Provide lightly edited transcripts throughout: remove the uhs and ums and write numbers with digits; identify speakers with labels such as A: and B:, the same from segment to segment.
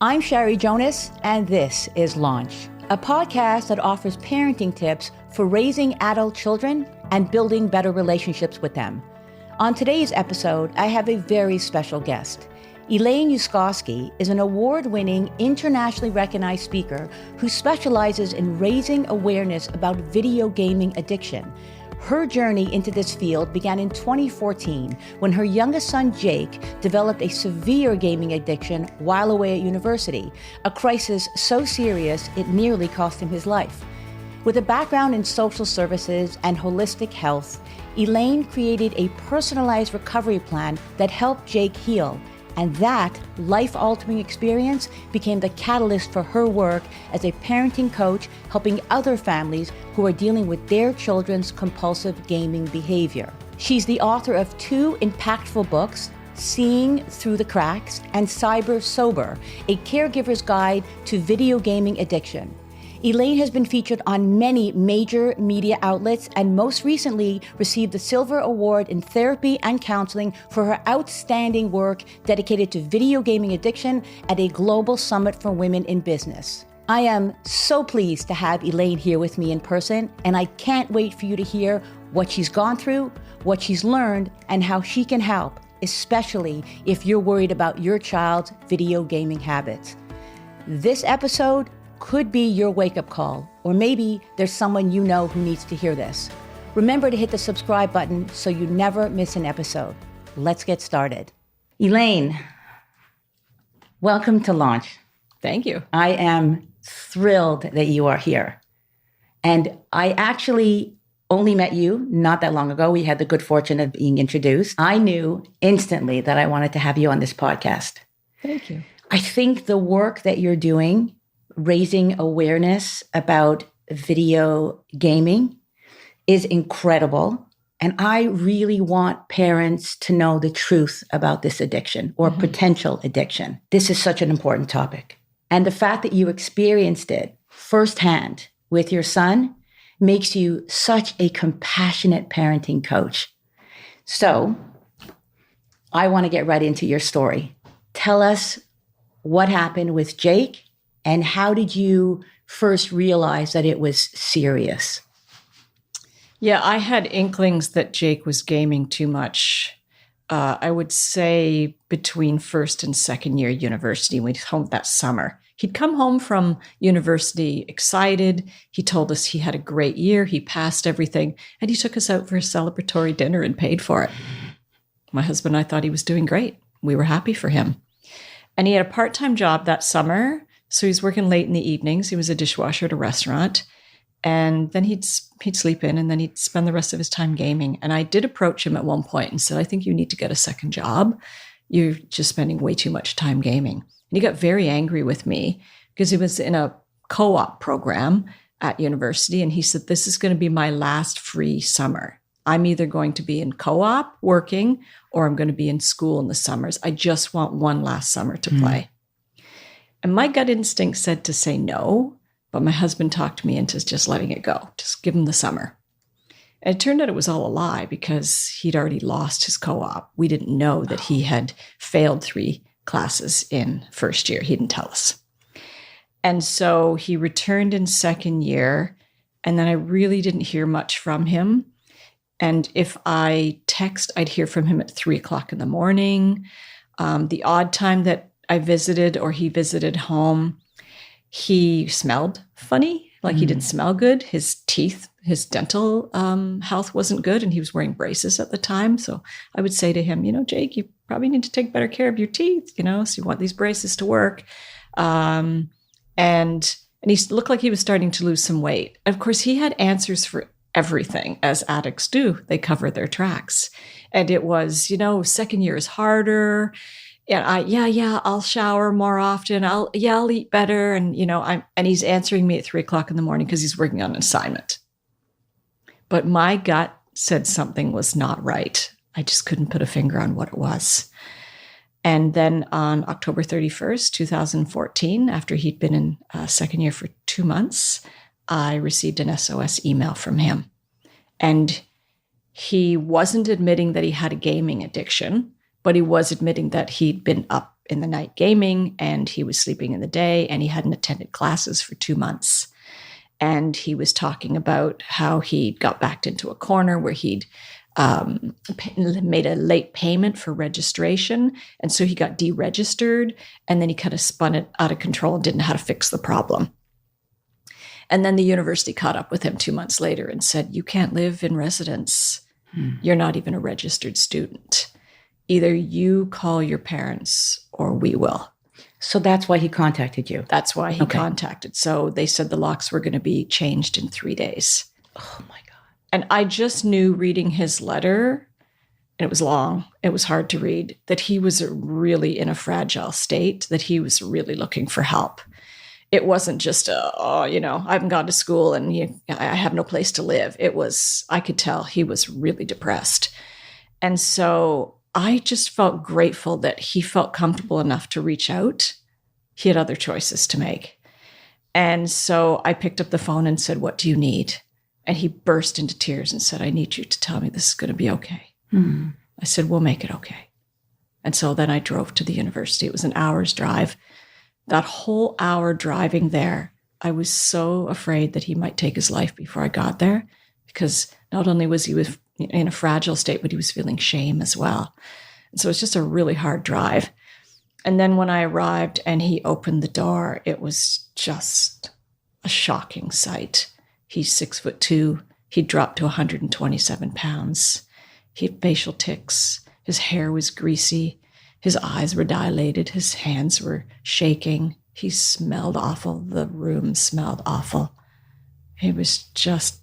A: I'm Sherry Jonas, and this is Launch, a podcast that offers parenting tips for raising adult children and building better relationships with them. On today's episode, I have a very special guest. Elaine Uskoski is an award-winning, internationally recognized speaker who specializes in raising awareness about video gaming addiction. Her journey into this field began in 2014 when her youngest son, Jake, developed a severe gaming addiction while away at university, a crisis so serious it nearly cost him his life. With a background in social services and holistic health, Elaine created a personalized recovery plan that helped Jake heal. And that life-altering experience became the catalyst for her work as a parenting coach, helping other families who are dealing with their children's compulsive gaming behavior. She's the author of 2 impactful books, Seeing Through the Cracks and Cyber Sober, a caregiver's guide to video gaming addiction. Elaine has been featured on many major media outlets and most recently received the Silver Award in Therapy and Counseling for her outstanding work dedicated to video gaming addiction at a global summit for women in business. I am so pleased to have Elaine here with me in person, and I can't wait for you to hear what she's gone through, what she's learned, and how she can help, especially if you're worried about your child's video gaming habits. This episode could be your wake-up call, or maybe there's someone you know who needs to hear this. Remember to hit the subscribe button so you never miss an episode. Let's get started. Elaine, welcome to Launch.
B: Thank you.
A: I am thrilled that you are here. And I actually only met you not that long ago. We had the good fortune of being introduced. I knew instantly that I wanted to have you on this podcast.
B: Thank you.
A: I think the work that you're doing, raising awareness about video gaming, is incredible. And I really want parents to know the truth about this addiction or potential addiction. This is such an important topic. And the fact that you experienced it firsthand with your son makes you such a compassionate parenting coach. So I want to get right into your story. Tell us what happened with Jake. And how did you first realize that it was serious?
B: Yeah, I had inklings that Jake was gaming too much. I would say between first and second year university, when he was home that summer. He'd come home from university excited. He told us he had a great year. He passed everything. And he took us out for a celebratory dinner and paid for it. My husband and I thought he was doing great. We were happy for him. And he had a part-time job that summer. So he was working late in the evenings. He was a dishwasher at a restaurant. And then he'd sleep in and then he'd spend the rest of his time gaming. And I did approach him at one point and said, I think you need to get a second job. You're just spending way too much time gaming. And he got very angry with me because he was in a co-op program at university. And he said, this is going to be my last free summer. I'm either going to be in co-op working or I'm going to be in school in the summers. I just want one last summer to play. And my gut instinct said to say no, but my husband talked me into just letting it go. Just give him the summer. And it turned out it was all a lie because he'd already lost his co-op. We didn't know that he had failed 3 classes in first year. He didn't tell us. And so he returned in second year, and then I really didn't hear much from him. And if I text, I'd hear from him at 3:00 in the morning. The odd time that I visited or he visited home, he smelled funny, like he didn't smell good. His teeth, his dental health wasn't good, and he was wearing braces at the time. So I would say to him, Jake, you probably need to take better care of your teeth, so you want these braces to work. And he looked like he was starting to lose some weight. Of course, he had answers for everything, as addicts do. They cover their tracks. And it was, second year is harder. And I'll shower more often. I'll eat better. And, and he's answering me at 3:00 in the morning because he's working on an assignment. But my gut said something was not right. I just couldn't put a finger on what it was. And then on October 31st, 2014, after he'd been in second year for 2 months, I received an SOS email from him. And he wasn't admitting that he had a gaming addiction, but he was admitting that he'd been up in the night gaming, and he was sleeping in the day, and he hadn't attended classes for 2 months. And he was talking about how he got backed into a corner where he'd made a late payment for registration. And so he got deregistered, and then he kind of spun it out of control and didn't know how to fix the problem. And then the university caught up with him 2 months later and said, you can't live in residence. You're not even a registered student. Either you call your parents or we will.
A: So that's why he contacted you?
B: That's why he contacted. So they said the locks were going to be changed in 3 days.
A: Oh my God.
B: And I just knew reading his letter, and it was long, it was hard to read, that he was really in a fragile state, that he was really looking for help. It wasn't just, I haven't gone to school and I have no place to live. It was, I could tell he was really depressed. And so I just felt grateful that he felt comfortable enough to reach out. He had other choices to make. And so I picked up the phone and said, what do you need? And he burst into tears and said, I need you to tell me this is going to be okay. I said, we'll make it okay. And so then I drove to the university. It was an hour's drive. That whole hour driving there, I was so afraid that he might take his life before I got there, because not only was he in a fragile state, but he was feeling shame as well. And so it's just a really hard drive. And then when I arrived and he opened the door, it was just a shocking sight. He's 6'2". He dropped to 127 pounds. He had facial tics. His hair was greasy. His eyes were dilated. His hands were shaking. He smelled awful. The room smelled awful. He was just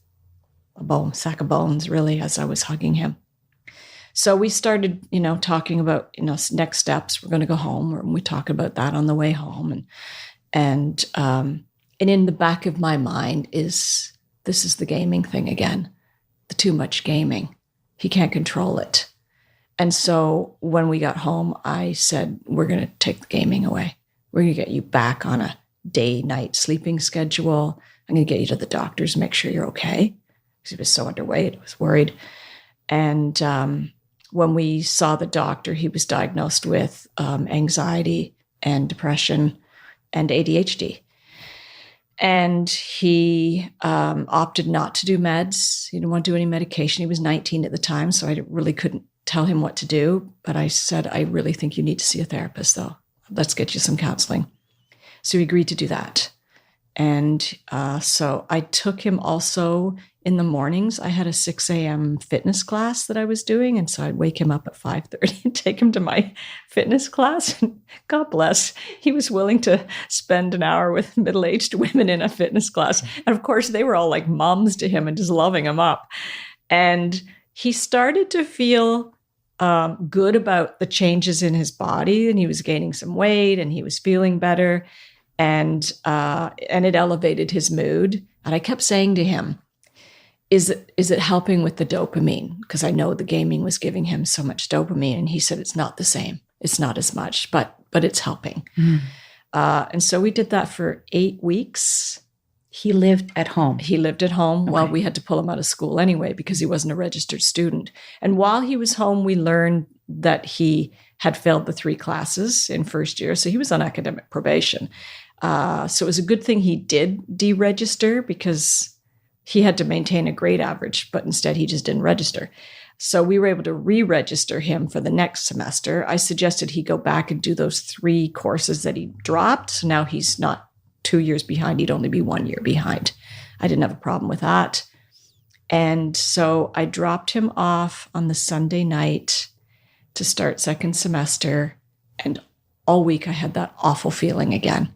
B: a sack of bones, really, as I was hugging him. So we started, talking about, next steps. We're going to go home. And we talked about that on the way home. And in the back of my mind this is the gaming thing again, the too much gaming. He can't control it. And so when we got home, I said, we're going to take the gaming away. We're going to get you back on a day-night sleeping schedule. I'm going to get you to the doctors, make sure you're okay. Because he was so underweight, I was worried. And when we saw the doctor, he was diagnosed with anxiety and depression and ADHD. And he opted not to do meds. He didn't want to do any medication. He was 19 at the time, so I really couldn't tell him what to do. But I said, I really think you need to see a therapist, though. Let's get you some counseling. So he agreed to do that. And so I took him also in the mornings. I had a 6 a.m. fitness class that I was doing. And so I'd wake him up at 5:30 and take him to my fitness class. And God bless, he was willing to spend an hour with middle-aged women in a fitness class. And of course, they were all like moms to him and just loving him up. And he started to feel good about the changes in his body, and he was gaining some weight and he was feeling better. And it elevated his mood. And I kept saying to him, is it helping with the dopamine? Because I know the gaming was giving him so much dopamine. And he said, it's not the same. It's not as much, but it's helping. And so we did that for 8 weeks.
A: He lived at home.
B: He lived at home. Well, we had to pull him out of school anyway because he wasn't a registered student. And while he was home, we learned that he had failed the 3 classes in first year. So he was on academic probation. So it was a good thing he did deregister, because he had to maintain a grade average, but instead he just didn't register. So we were able to re-register him for the next semester. I suggested he go back and do those 3 courses that he dropped. So now he's not 2 years behind. He'd only be 1 year behind. I didn't have a problem with that. And so I dropped him off on the Sunday night to start second semester. And all week I had that awful feeling again.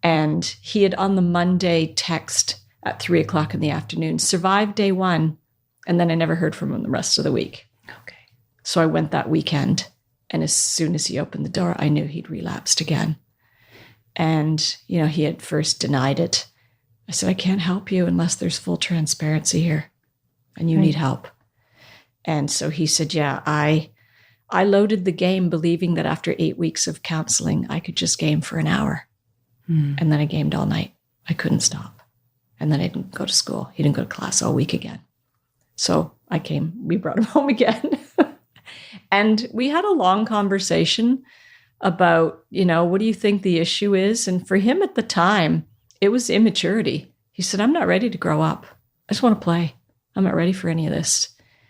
B: And he had on the Monday text at 3:00 in the afternoon, survived day 1. And then I never heard from him the rest of the week.
A: Okay.
B: So I went that weekend. And as soon as he opened the door, I knew he'd relapsed again. And, he had first denied it. I said, I can't help you unless there's full transparency here. And you need help. And so he said, yeah, I loaded the game believing that after 8 weeks of counseling, I could just game for an hour. And then I gamed all night. I couldn't stop. And then I didn't go to school. He didn't go to class all week again. So we brought him home again. And we had a long conversation. about, what do you think the issue is? And for him at the time, it was immaturity. He said, I'm not ready to grow up. I just want to play. I'm not ready for any of this.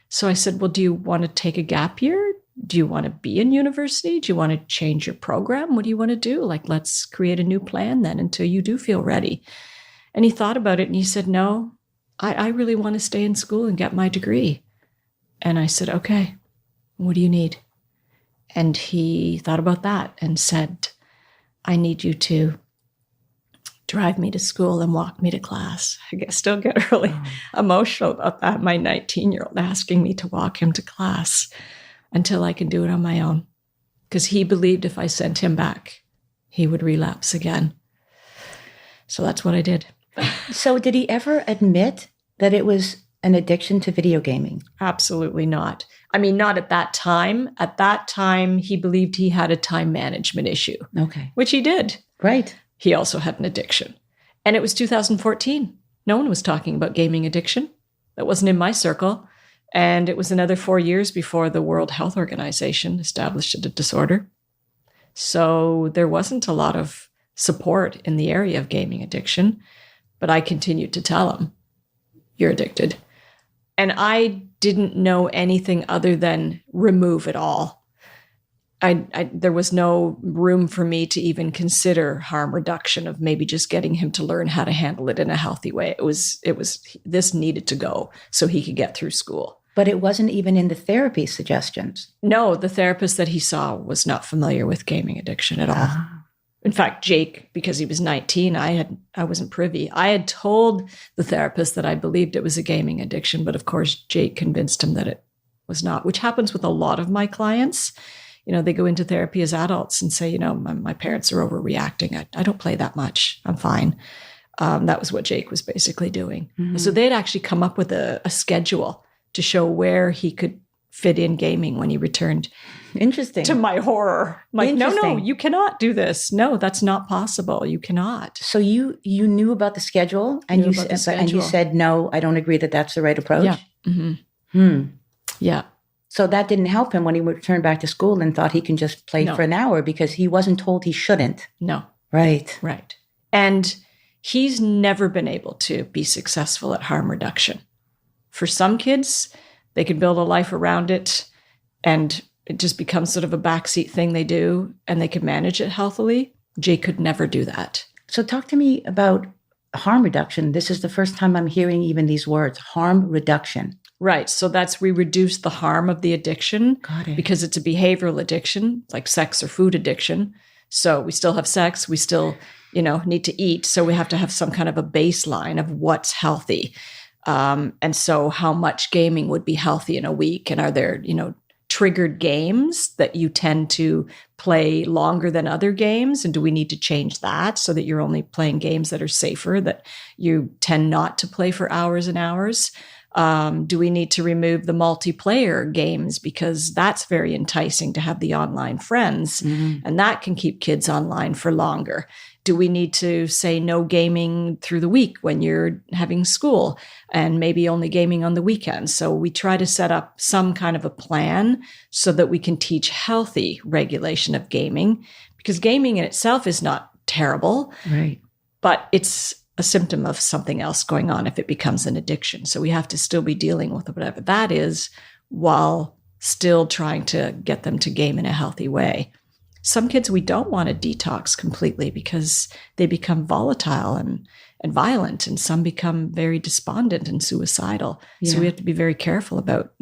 B: So I said, well, do you want to take a gap year? Do you want to be in university? Do you want to change your program? What do you want to do? Let's create a new plan then until you do feel ready. And he thought about it and he said, no, I really want to stay in school and get my degree. And I said, okay, what do you need? And he thought about that and said, I need you to drive me to school and walk me to class. I still get really emotional about that. My 19-year-old asking me to walk him to class until I can do it on my own. Because he believed if I sent him back, he would relapse again. So that's what I did.
A: So did he ever admit that it was an addiction to video gaming?
B: Absolutely not. I mean, not at that time. At that time, he believed he had a time management issue.
A: Okay.
B: Which he did.
A: Right.
B: He also had an addiction. And it was 2014. No one was talking about gaming addiction. That wasn't in my circle. And it was another 4 years before the World Health Organization established a disorder. So there wasn't a lot of support in the area of gaming addiction. But I continued to tell him, you're addicted. And I didn't know anything other than remove it all. There was no room for me to even consider harm reduction of maybe just getting him to learn how to handle it in a healthy way. It was this needed to go so he could get through school.
A: But it wasn't even in the therapy suggestions.
B: No, the therapist that he saw was not familiar with gaming addiction at all. In fact, Jake, because he was 19, I wasn't privy. I had told the therapist that I believed it was a gaming addiction, but of course, Jake convinced him that it was not, which happens with a lot of my clients. They go into therapy as adults and say, my parents are overreacting. I don't play that much. I'm fine. That was what Jake was basically doing. Mm-hmm. So they'd actually come up with a schedule to show where he could fit in gaming when he returned.
A: Interesting.
B: To my horror. I'm like, no, you cannot do this. No, that's not possible. You cannot.
A: So you knew about the schedule and you said, no, I don't agree that that's the right approach?
B: Yeah. Mm-hmm. Yeah.
A: So that didn't help him when he returned back to school and thought he can just play for an hour because he wasn't told he shouldn't.
B: No.
A: Right.
B: Right. And he's never been able to be successful at harm reduction. For some kids, they can build a life around it and it just becomes sort of a backseat thing they do and they can manage it healthily. Jake could never do that. So
A: talk to me about harm reduction. This is the first time I'm hearing even these words, harm reduction.
B: Right. So we reduce the harm of the addiction.
A: Got it.
B: Because it's a behavioral addiction, like sex or food addiction. So we still have sex. We still, need to eat. So we have to have some kind of a baseline of what's healthy. And so how much gaming would be healthy in a week? And are there, triggered games that you tend to play longer than other games? And do we need to change that so that you're only playing games that are safer, that you tend not to play for hours and hours? Do we need to remove the multiplayer games because that's very enticing to have the online friends and that can keep kids online for longer? Do we need to say no gaming through the week when you're having school and maybe only gaming on the weekends? So we try to set up some kind of a plan so that we can teach healthy regulation of gaming, because gaming in itself is not terrible,
A: right?
B: But it's a symptom of something else going on if it becomes an addiction. So we have to still be dealing with whatever that is while still trying to get them to game in a healthy way. Some kids we don't want to detox completely because they become volatile and violent, and some become very despondent and suicidal. Yeah. So we have to be very careful about,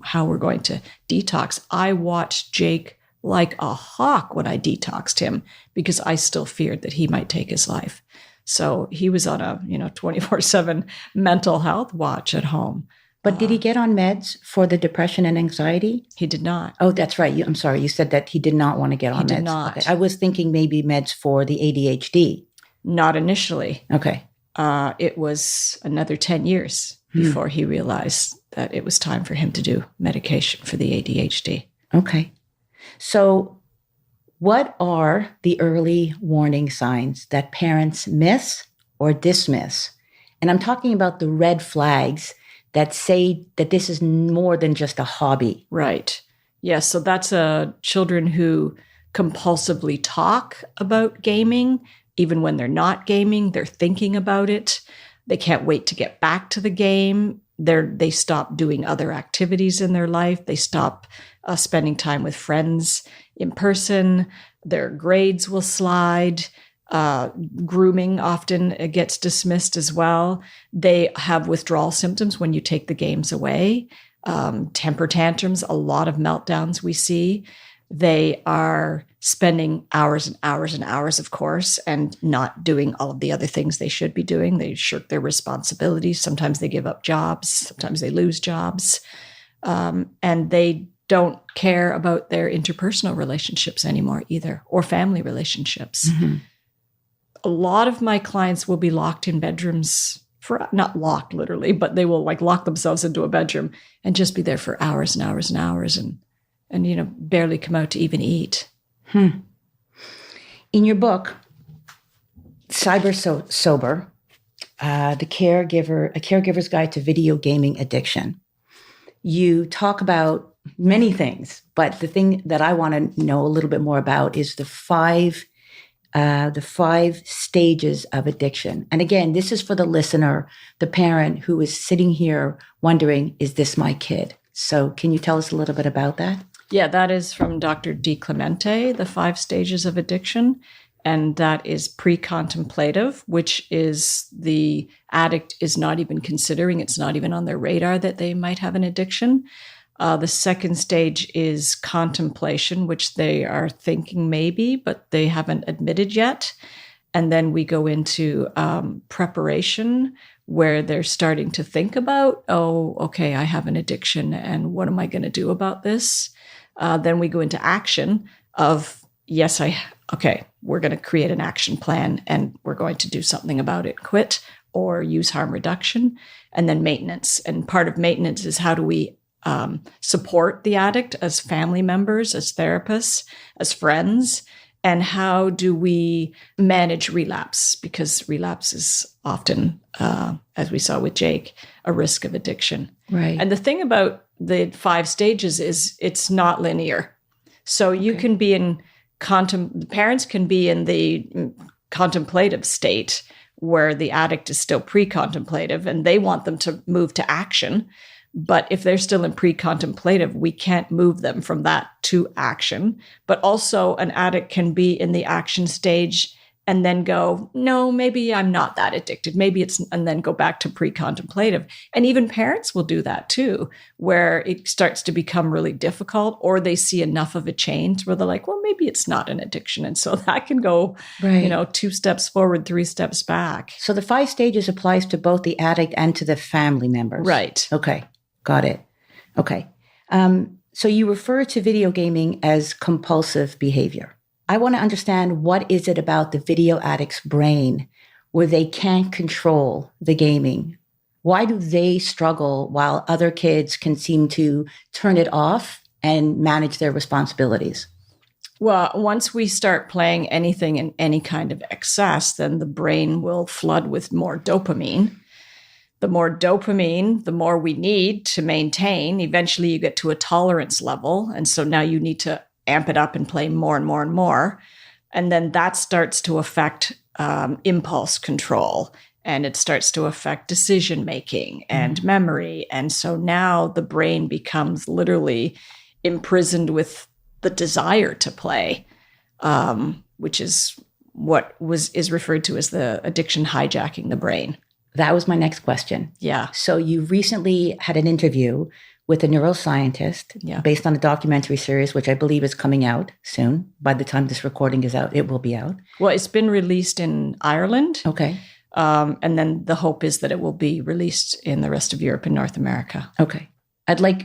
B: how we're going to detox. I watched Jake like a hawk when I detoxed him because I still feared that he might take his life. So he was on a, 24/7 mental health watch at home.
A: But did he get on meds for the depression and anxiety?
B: He did not.
A: Oh, that's right. I'm sorry. You said that he did not want to get on meds.
B: He did not.
A: Okay. I was thinking maybe meds for the ADHD.
B: Not initially.
A: Okay.
B: It was another 10 years before he realized that it was time for him to do medication for the ADHD.
A: Okay. So what are the early warning signs that parents miss or dismiss? And I'm talking about the red flags that say that this is more than just a hobby.
B: Right. Yes. So that's children who compulsively talk about gaming. Even when they're not gaming, they're thinking about it. They can't wait to get back to the game. They stop doing other activities in their life. They stop spending time with friends in person. Their grades will slide. Grooming often gets dismissed as well. They have withdrawal symptoms when you take the games away. Temper tantrums, a lot of meltdowns we see. They are spending hours and hours and hours, of course, and not doing all of the other things they should be doing. They shirk their responsibilities. Sometimes they give up jobs. Sometimes they lose jobs. And they don't care about their interpersonal relationships anymore either, or family relationships. Mm-hmm. A lot of my clients will be locked in bedrooms not locked literally, but they will lock themselves into a bedroom and just be there for hours and hours and hours and barely come out to even eat.
A: In your book, Sober, A Caregiver's Guide to Video Gaming Addiction, you talk about many things, but the thing that I want to know a little bit more about is the five stages of addiction. And again, this is for the listener, the parent who is sitting here wondering, is this my kid? So can you tell us a little bit about that?
B: Yeah, that is from Dr. DiClemente, the 5 stages of addiction. And that is pre-contemplative, which is the addict is not even considering, it's not even on their radar that they might have an addiction. The second stage is contemplation, which they are thinking maybe, but they haven't admitted yet. And then we go into preparation, where they're starting to think about, oh, okay, I have an addiction, and what am I going to do about this? Then we go into action of, yes, we're going to create an action plan, and we're going to do something about it, quit or use harm reduction. And then maintenance. And part of maintenance is how do we support the addict as family members, as therapists, as friends, and how do we manage relapse? Because relapse is often, as we saw with Jake, a risk of addiction.
A: Right.
B: And the thing about the 5 stages is it's not linear. So you can be in parents can be in the contemplative state where the addict is still pre-contemplative and they want them to move to action. But if they're still in pre-contemplative, we can't move them from that to action. But also an addict can be in the action stage and then go, no, maybe I'm not that addicted. Maybe and then go back to pre-contemplative. And even parents will do that too, where it starts to become really difficult, or they see enough of a change where they're like, well, maybe it's not an addiction. And so that can go, 2 steps forward, 3 steps back.
A: So the 5 stages applies to both the addict and to the family members.
B: Right.
A: Okay. Got it. Okay. So you refer to video gaming as compulsive behavior. I want to understand, what is it about the video addict's brain where they can't control the gaming? Why do they struggle while other kids can seem to turn it off and manage their responsibilities?
B: Well, once we start playing anything in any kind of excess, then the brain will flood with more dopamine. The more dopamine, the more we need to maintain. Eventually you get to a tolerance level. And so now you need to amp it up and play more and more and more. And then that starts to affect impulse control, and it starts to affect decision-making and memory. And so now the brain becomes literally imprisoned with the desire to play, which is what is referred to as the addiction hijacking the brain.
A: That was my next question.
B: Yeah.
A: So you recently had an interview with a neuroscientist based on a documentary series, which I believe is coming out soon. By the time this recording is out, it will be out.
B: Well, it's been released in Ireland.
A: Okay.
B: And then the hope is that it will be released in the rest of Europe and North America.
A: Okay.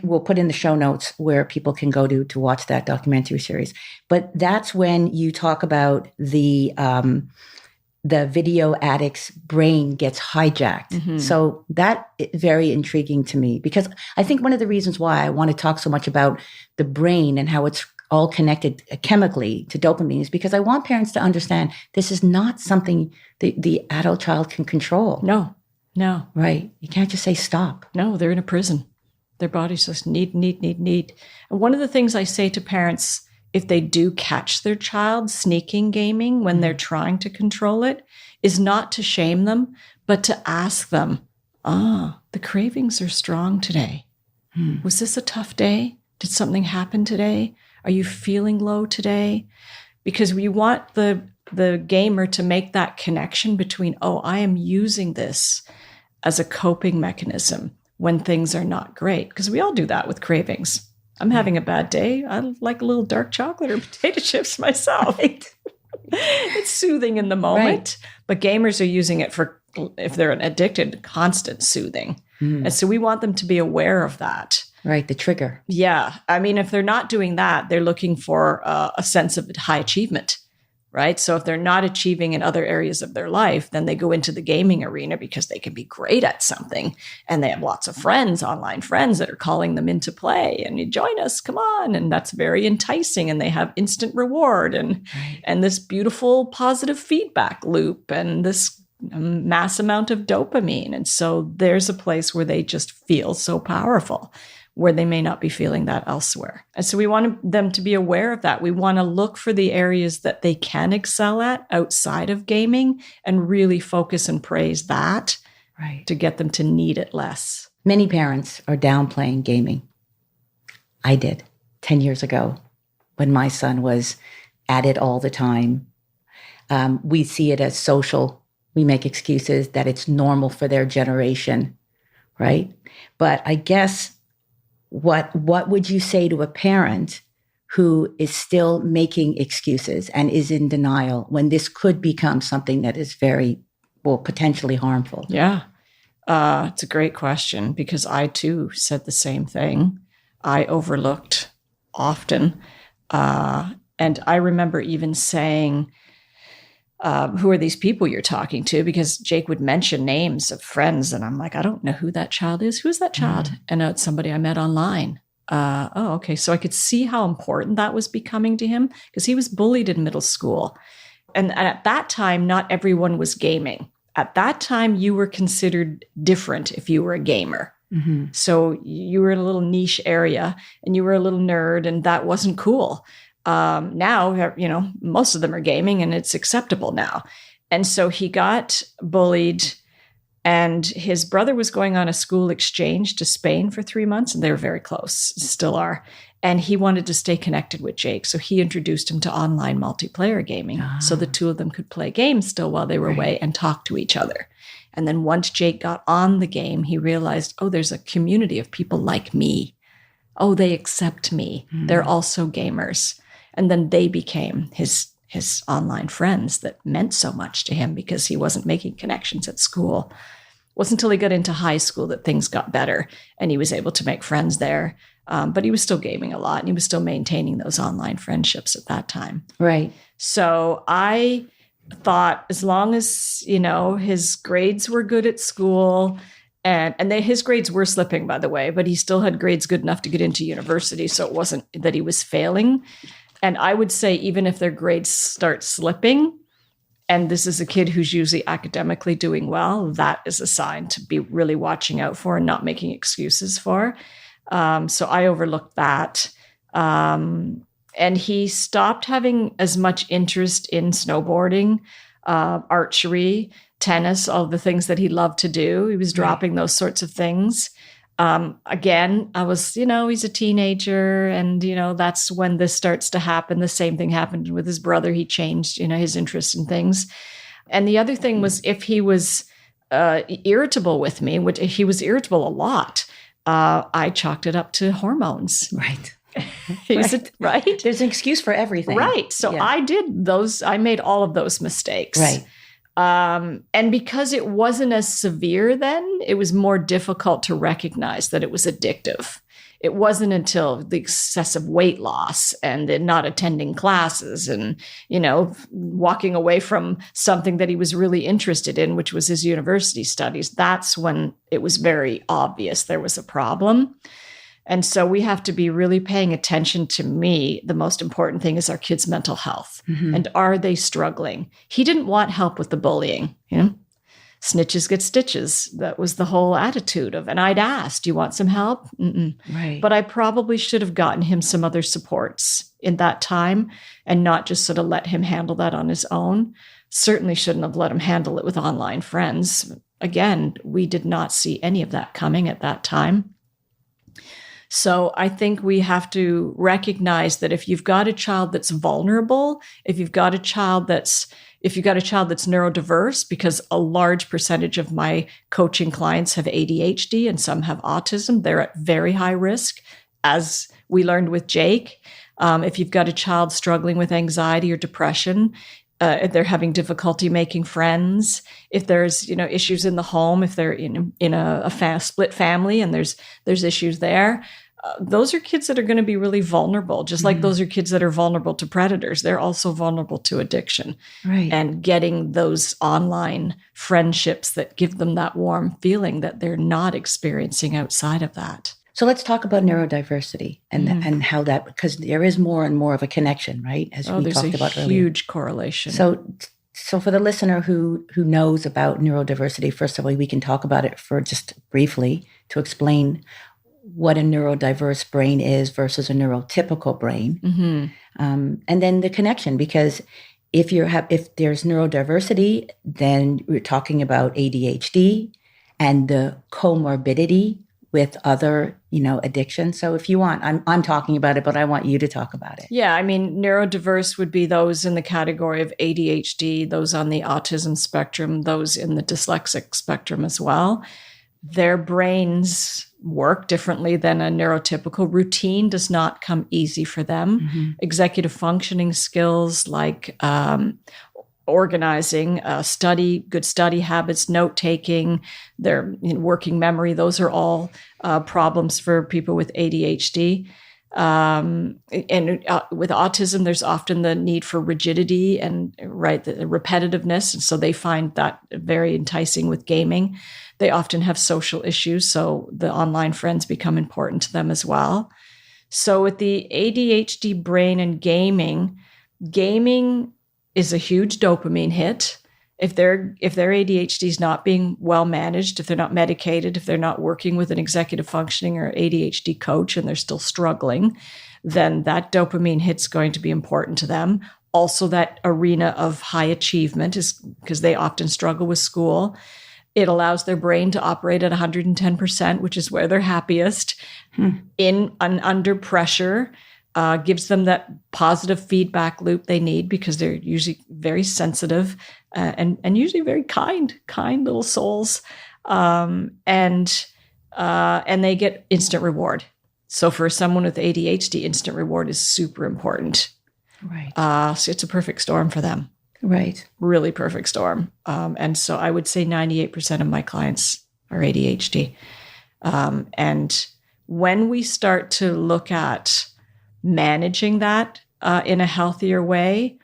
A: We'll put in the show notes where people can go to watch that documentary series. But that's when you talk about the video addict's brain gets hijacked. Mm-hmm. So that is very intriguing to me, because I think one of the reasons why I want to talk so much about the brain and how it's all connected chemically to dopamine is because I want parents to understand this is not something the adult child can control.
B: No.
A: Right. You can't just say stop.
B: No, they're in a prison. Their bodies just need. And one of the things I say to parents if they do catch their child sneaking gaming when they're trying to control it, is not to shame them, but to ask them, the cravings are strong today. Was this a tough day? Did something happen today? Are you feeling low today? Because we want the gamer to make that connection between, I am using this as a coping mechanism when things are not great. Because we all do that with cravings. I'm having a bad day. I like a little dark chocolate or potato chips myself. Right. It's soothing in the moment. Right. But gamers are using it for, if they're addicted, constant soothing. And so we want them to be aware of that.
A: Right, the trigger.
B: Yeah. I mean, if they're not doing that, they're looking for a sense of high achievement, right? So if they're not achieving in other areas of their life, then they go into the gaming arena because they can be great at something. And they have lots of friends, online friends that are calling them into play. And you join us, come on. And that's very enticing. And they have instant reward and this beautiful positive feedback loop and this mass amount of dopamine. And so there's a place where they just feel so powerful, where they may not be feeling that elsewhere. And so we want them to be aware of that. We want to look for the areas that they can excel at outside of gaming and really focus and praise that to get them to need it less.
A: Many parents are downplaying gaming. I did 10 years ago when my son was at it all the time. We see it as social. We make excuses that it's normal for their generation, right? But I guess what would you say to a parent who is still making excuses and is in denial when this could become something that is very, potentially harmful?
B: Yeah, it's a great question because I too said the same thing. I overlooked often. And I remember even saying, who are these people you're talking to? Because Jake would mention names of friends. And I'm like, I don't know who that child is. Who is that child? And it's somebody I met online. Okay. So I could see how important that was becoming to him because he was bullied in middle school. And at that time, not everyone was gaming. At that time, you were considered different if you were a gamer. So you were in a little niche area and you were a little nerd and that wasn't cool. Now, most of them are gaming and it's acceptable now. And so he got bullied and his brother was going on a school exchange to Spain for 3 months and they were very close, still are. And he wanted to stay connected with Jake. So he introduced him to online multiplayer gaming so the two of them could play games still while they were away and talk to each other. And then once Jake got on the game, he realized, there's a community of people like me. They accept me. They're also gamers. And then they became his online friends that meant so much to him because he wasn't making connections at school. It wasn't until he got into high school that things got better and he was able to make friends there. But he was still gaming a lot and he was still maintaining those online friendships at that time.
A: Right.
B: So I thought as long as, his grades were good at school and his grades were slipping, by the way, but he still had grades good enough to get into university. So it wasn't that he was failing. And I would say even if their grades start slipping, and this is a kid who's usually academically doing well, that is a sign to be really watching out for and not making excuses for. So I overlooked that. And he stopped having as much interest in snowboarding, archery, tennis, all the things that he loved to do. He was dropping those sorts of things. Again, I was, he's a teenager and, that's when this starts to happen. The same thing happened with his brother. He changed, his interest in things. And the other thing was if he was irritable with me, which he was irritable a lot, I chalked it up to hormones.
A: Right.
B: Right.
A: There's an excuse for everything.
B: Right. So I made all of those mistakes.
A: Right.
B: And because it wasn't as severe then, it was more difficult to recognize that it was addictive. It wasn't until the excessive weight loss and then not attending classes and, walking away from something that he was really interested in, which was his university studies. That's when it was very obvious there was a problem. And so we have to be really paying attention. To me, the most important thing is our kids' mental health. And are they struggling? He didn't want help with the bullying, Snitches get stitches. That was the whole attitude of, and I'd asked, do you want some help? Mm-mm.
A: Right.
B: But I probably should have gotten him some other supports in that time and not just sort of let him handle that on his own. Certainly shouldn't have let him handle it with online friends. Again, we did not see any of that coming at that time. So I think we have to recognize that if you've got a child that's vulnerable, if you've got a child that's neurodiverse, because a large percentage of my coaching clients have ADHD and some have autism, they're at very high risk, as we learned with Jake. If you've got a child struggling with anxiety or depression, if they're having difficulty making friends, if there's issues in the home, if they're in a split family and there's issues there, those are kids that are going to be really vulnerable, just like those are kids that are vulnerable to predators. They're also vulnerable to addiction.
A: Right.
B: And getting those online friendships that give them that warm feeling that they're not experiencing outside of that.
A: So let's talk about neurodiversity and how that, because there is more and more of a connection, right? As we talked about earlier.
B: There's a huge correlation.
A: So for the listener who knows about neurodiversity, first of all, we can talk about it for just briefly to explain what a neurodiverse brain is versus a neurotypical brain. And then the connection, because if there's neurodiversity, then we're talking about ADHD and the comorbidity with other, addiction. So if you want, I'm talking about it, but I want you to talk about it.
B: Yeah, I mean, neurodiverse would be those in the category of ADHD, those on the autism spectrum, those in the dyslexic spectrum as well. Their brains work differently than a neurotypical. Routine does not come easy for them. Executive functioning skills like organizing, good study habits, note-taking, their working memory, those are all problems for people with ADHD. And with autism, there's often the need for rigidity and the repetitiveness. And so they find that very enticing with gaming. They often have social issues, so the online friends become important to them as well. So with the ADHD brain and gaming is a huge dopamine hit. If their ADHD is not being well managed, if they're not medicated, if they're not working with an executive functioning or ADHD coach and they're still struggling, then that dopamine hit's going to be important to them. Also, that arena of high achievement is because they often struggle with school. It allows their brain to operate at 110%, which is where they're happiest, under pressure. Gives them that positive feedback loop they need because they're usually very sensitive and usually very kind little souls. And they get instant reward. So for someone with ADHD, instant reward is super important.
A: Right.
B: So it's a perfect storm for them.
A: Right.
B: Really perfect storm. And so I would say 98% of my clients are ADHD. And when we start to look at managing that in a healthier way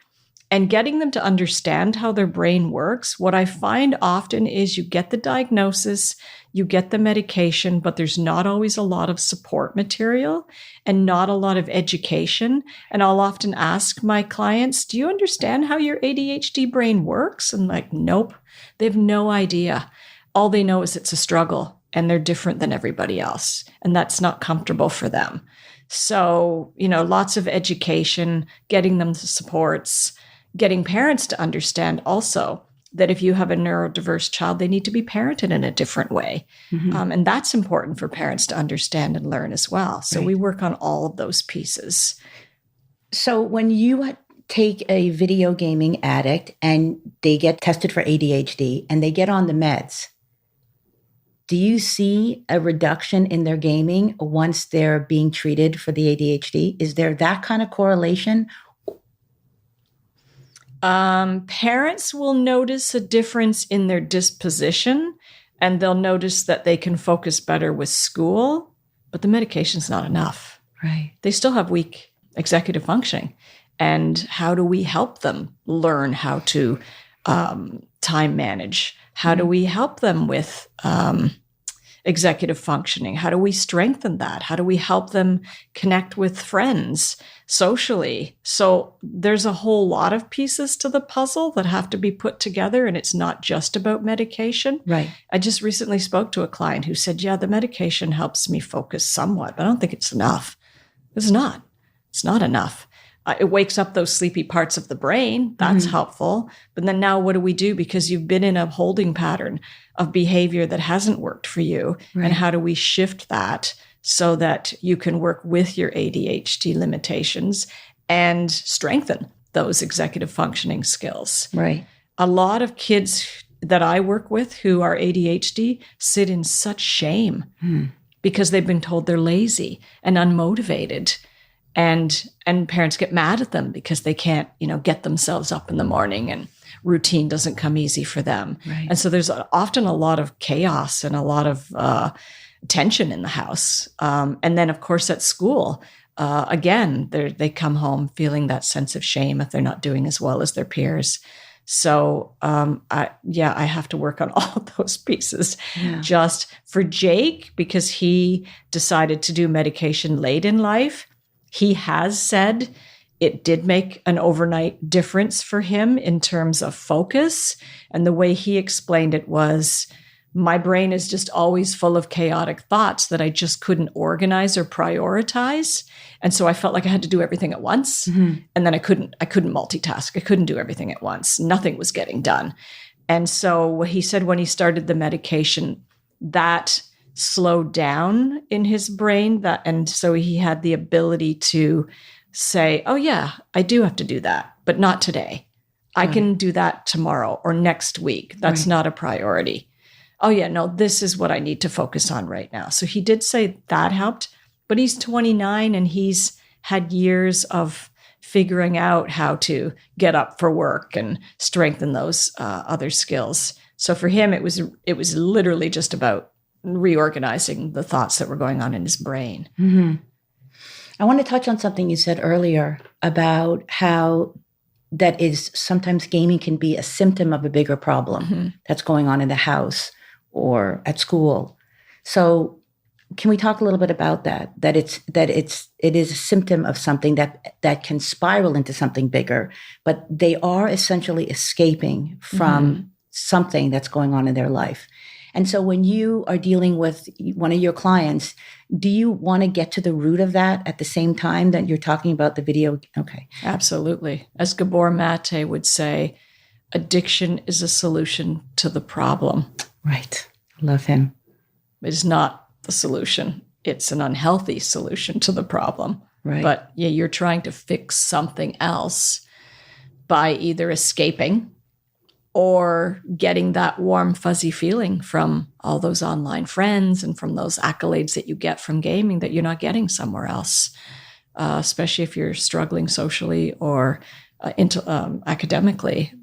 B: and getting them to understand how their brain works, what I find often is you get the diagnosis, you get the medication, but there's not always a lot of support material and not a lot of education. And I'll often ask my clients, do you understand how your ADHD brain works? And like, nope, they have no idea. All they know is it's a struggle and they're different than everybody else. And that's not comfortable for them. So, lots of education, getting them the supports, getting parents to understand also that if you have a neurodiverse child, they need to be parented in a different way. And that's important for parents to understand and learn as well. So we work on all of those pieces.
A: So when you take a video gaming addict and they get tested for ADHD and they get on the meds, do you see a reduction in their gaming once they're being treated for the ADHD? Is there that kind of correlation?
B: Parents will notice a difference in their disposition, and they'll notice that they can focus better with school, but the medication's not enough.
A: Right.
B: They still have weak executive functioning. And how do we help them learn how to time manage? How do we help them with executive functioning? How do we strengthen that? How do we help them connect with friends socially? So there's a whole lot of pieces to the puzzle that have to be put together, and it's not just about medication.
A: Right.
B: I just recently spoke to a client who said, yeah, the medication helps me focus somewhat, but I don't think it's enough. It's not. It's not enough. It wakes up those sleepy parts of the brain. That's helpful. But then now what do we do? Because you've been in a holding pattern of behavior that hasn't worked for you. Right. And how do we shift that so that you can work with your ADHD limitations and strengthen those executive functioning skills?
A: Right.
B: A lot of kids that I work with who are ADHD sit in such shame because they've been told they're lazy and unmotivated. And parents get mad at them because they can't, get themselves up in the morning, and routine doesn't come easy for them.
A: Right.
B: And so there's often a lot of chaos and a lot of tension in the house. And then, of course, at school, again, they come home feeling that sense of shame if they're not doing as well as their peers. So, I have to work on all of those pieces. Yeah. Just for Jake, because he decided to do medication late in life, he has said it did make an overnight difference for him in terms of focus. And the way he explained it was, my brain is just always full of chaotic thoughts that I just couldn't organize or prioritize. And so I felt like I had to do everything at once. And then I couldn't multitask. I couldn't do everything at once. Nothing was getting done. And so he said when he started the medication, that slowed down in his brain, and so he had the ability to say, oh yeah, I do have to do that, but not today. I can do that tomorrow or next week. That's not a priority. Oh yeah, no, this is what I need to focus on right now. So he did say that helped, but he's 29 and he's had years of figuring out how to get up for work and strengthen those other skills. So for him, it was literally just about reorganizing the thoughts that were going on in his brain.
A: I want to touch on something you said earlier about how that is sometimes gaming can be a symptom of a bigger problem that's going on in the house or at school. So can we talk a little bit about that? It is a symptom of something that can spiral into something bigger, but they are essentially escaping from something that's going on in their life. And so when you are dealing with one of your clients, do you want to get to the root of that at the same time that you're talking about the video? Okay.
B: Absolutely. As Gabor Mate would say, addiction is a solution to the problem.
A: Right. Love him.
B: It is not the solution. It's an unhealthy solution to the problem.
A: Right.
B: But yeah, you're trying to fix something else by either escaping or getting that warm, fuzzy feeling from all those online friends and from those accolades that you get from gaming that you're not getting somewhere else, especially if you're struggling socially or academically,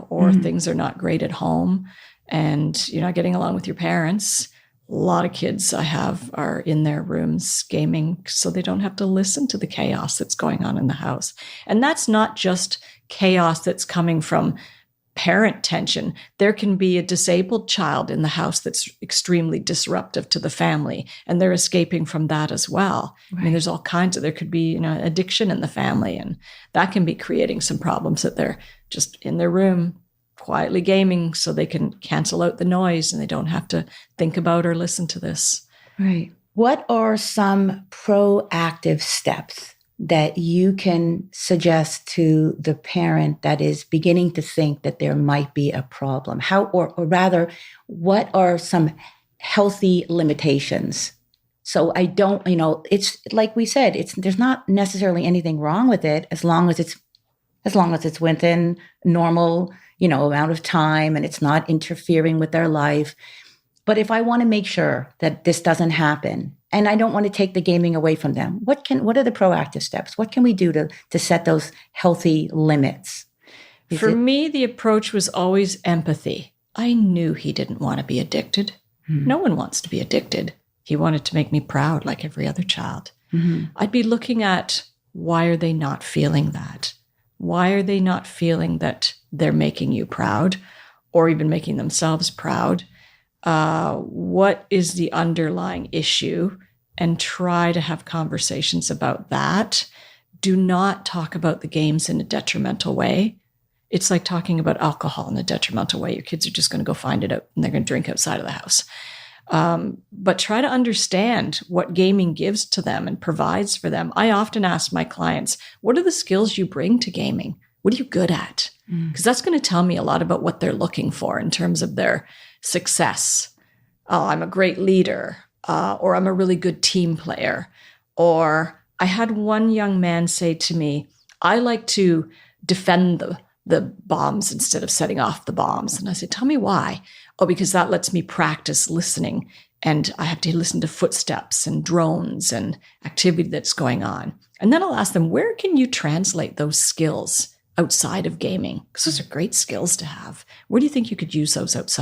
B: or things are not great at home and you're not getting along with your parents. A lot of kids I have are in their rooms gaming so they don't have to listen to the chaos that's going on in the house. And that's not just chaos that's coming from parent tension. There can be a disabled child in the house that's extremely disruptive to the family, and they're escaping from that as well. Right. I mean, there's all kinds of, there could be, addiction in the family, and that can be creating some problems that they're just in their room quietly gaming so they can cancel out the noise and they don't have to think about or listen to this.
A: Right. What are some proactive steps that you can suggest to the parent that is beginning to think that there might be a problem? Or rather, what are some healthy limitations? So I don't, it's like we said, there's not necessarily anything wrong with it as long as it's within normal, amount of time and it's not interfering with their life. But if I want to make sure that this doesn't happen, and I don't want to take the gaming away from them, what are the proactive steps? What can we do to set those healthy limits?
B: For me, the approach was always empathy. I knew he didn't want to be addicted. No one wants to be addicted. He wanted to make me proud like every other child. I'd be looking at, why are they not feeling that? Why are they not feeling that they're making you proud or even making themselves proud? what is the underlying issue, and try to have conversations about that. Do not talk about the games in a detrimental way. It's like talking about alcohol in a detrimental way. Your kids are just going to go find it out and they're going to drink outside of the house. But try to understand what gaming gives to them and provides for them. I often ask my clients, what are the skills you bring to gaming? What are you good at? Because that's going to tell me a lot about what they're looking for in terms of their success. Oh, I'm a great leader, or I'm a really good team player. Or I had one young man say to me, I like to defend the bombs instead of setting off the bombs. And I said, tell me why. Oh, because that lets me practice listening. And I have to listen to footsteps and drones and activity that's going on. And then I'll ask them, where can you translate those skills outside of gaming? Because those are great skills to have. Where do you think you could use those out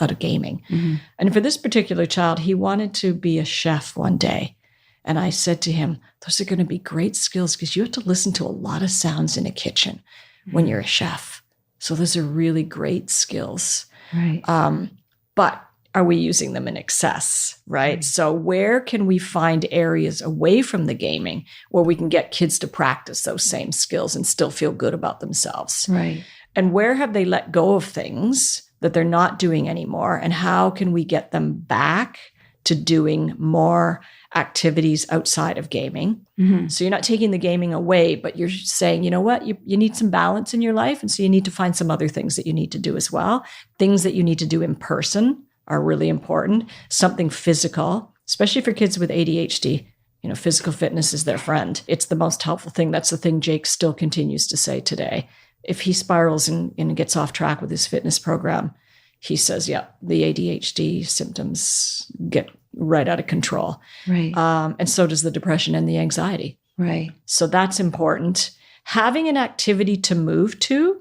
B: of gaming? Mm-hmm. And for this particular child, he wanted to be a chef one day. And I said to him, those are going to be great skills because you have to listen to a lot of sounds in a kitchen when you're a chef. So those are really great skills.
A: Right.
B: But are we using them in excess, right? So where can we find areas away from the gaming where we can get kids to practice those same skills and still feel good about themselves?
A: Right.
B: And where have they let go of things that they're not doing anymore? And how can we get them back to doing more activities outside of gaming? Mm-hmm. So you're not taking the gaming away, but you're saying, you know what, you need some balance in your life. And so you need to find some other things that you need to do as well. Things that you need to do in person are really important. Something physical, especially for kids with ADHD. You know, physical fitness is their friend. It's the most helpful thing. That's the thing Jake still continues to say today. If he spirals and gets off track with his fitness program, he says, yeah, the ADHD symptoms get right out of control.
A: Right.
B: And so does the depression and the anxiety.
A: Right.
B: So that's important. Having an activity to move to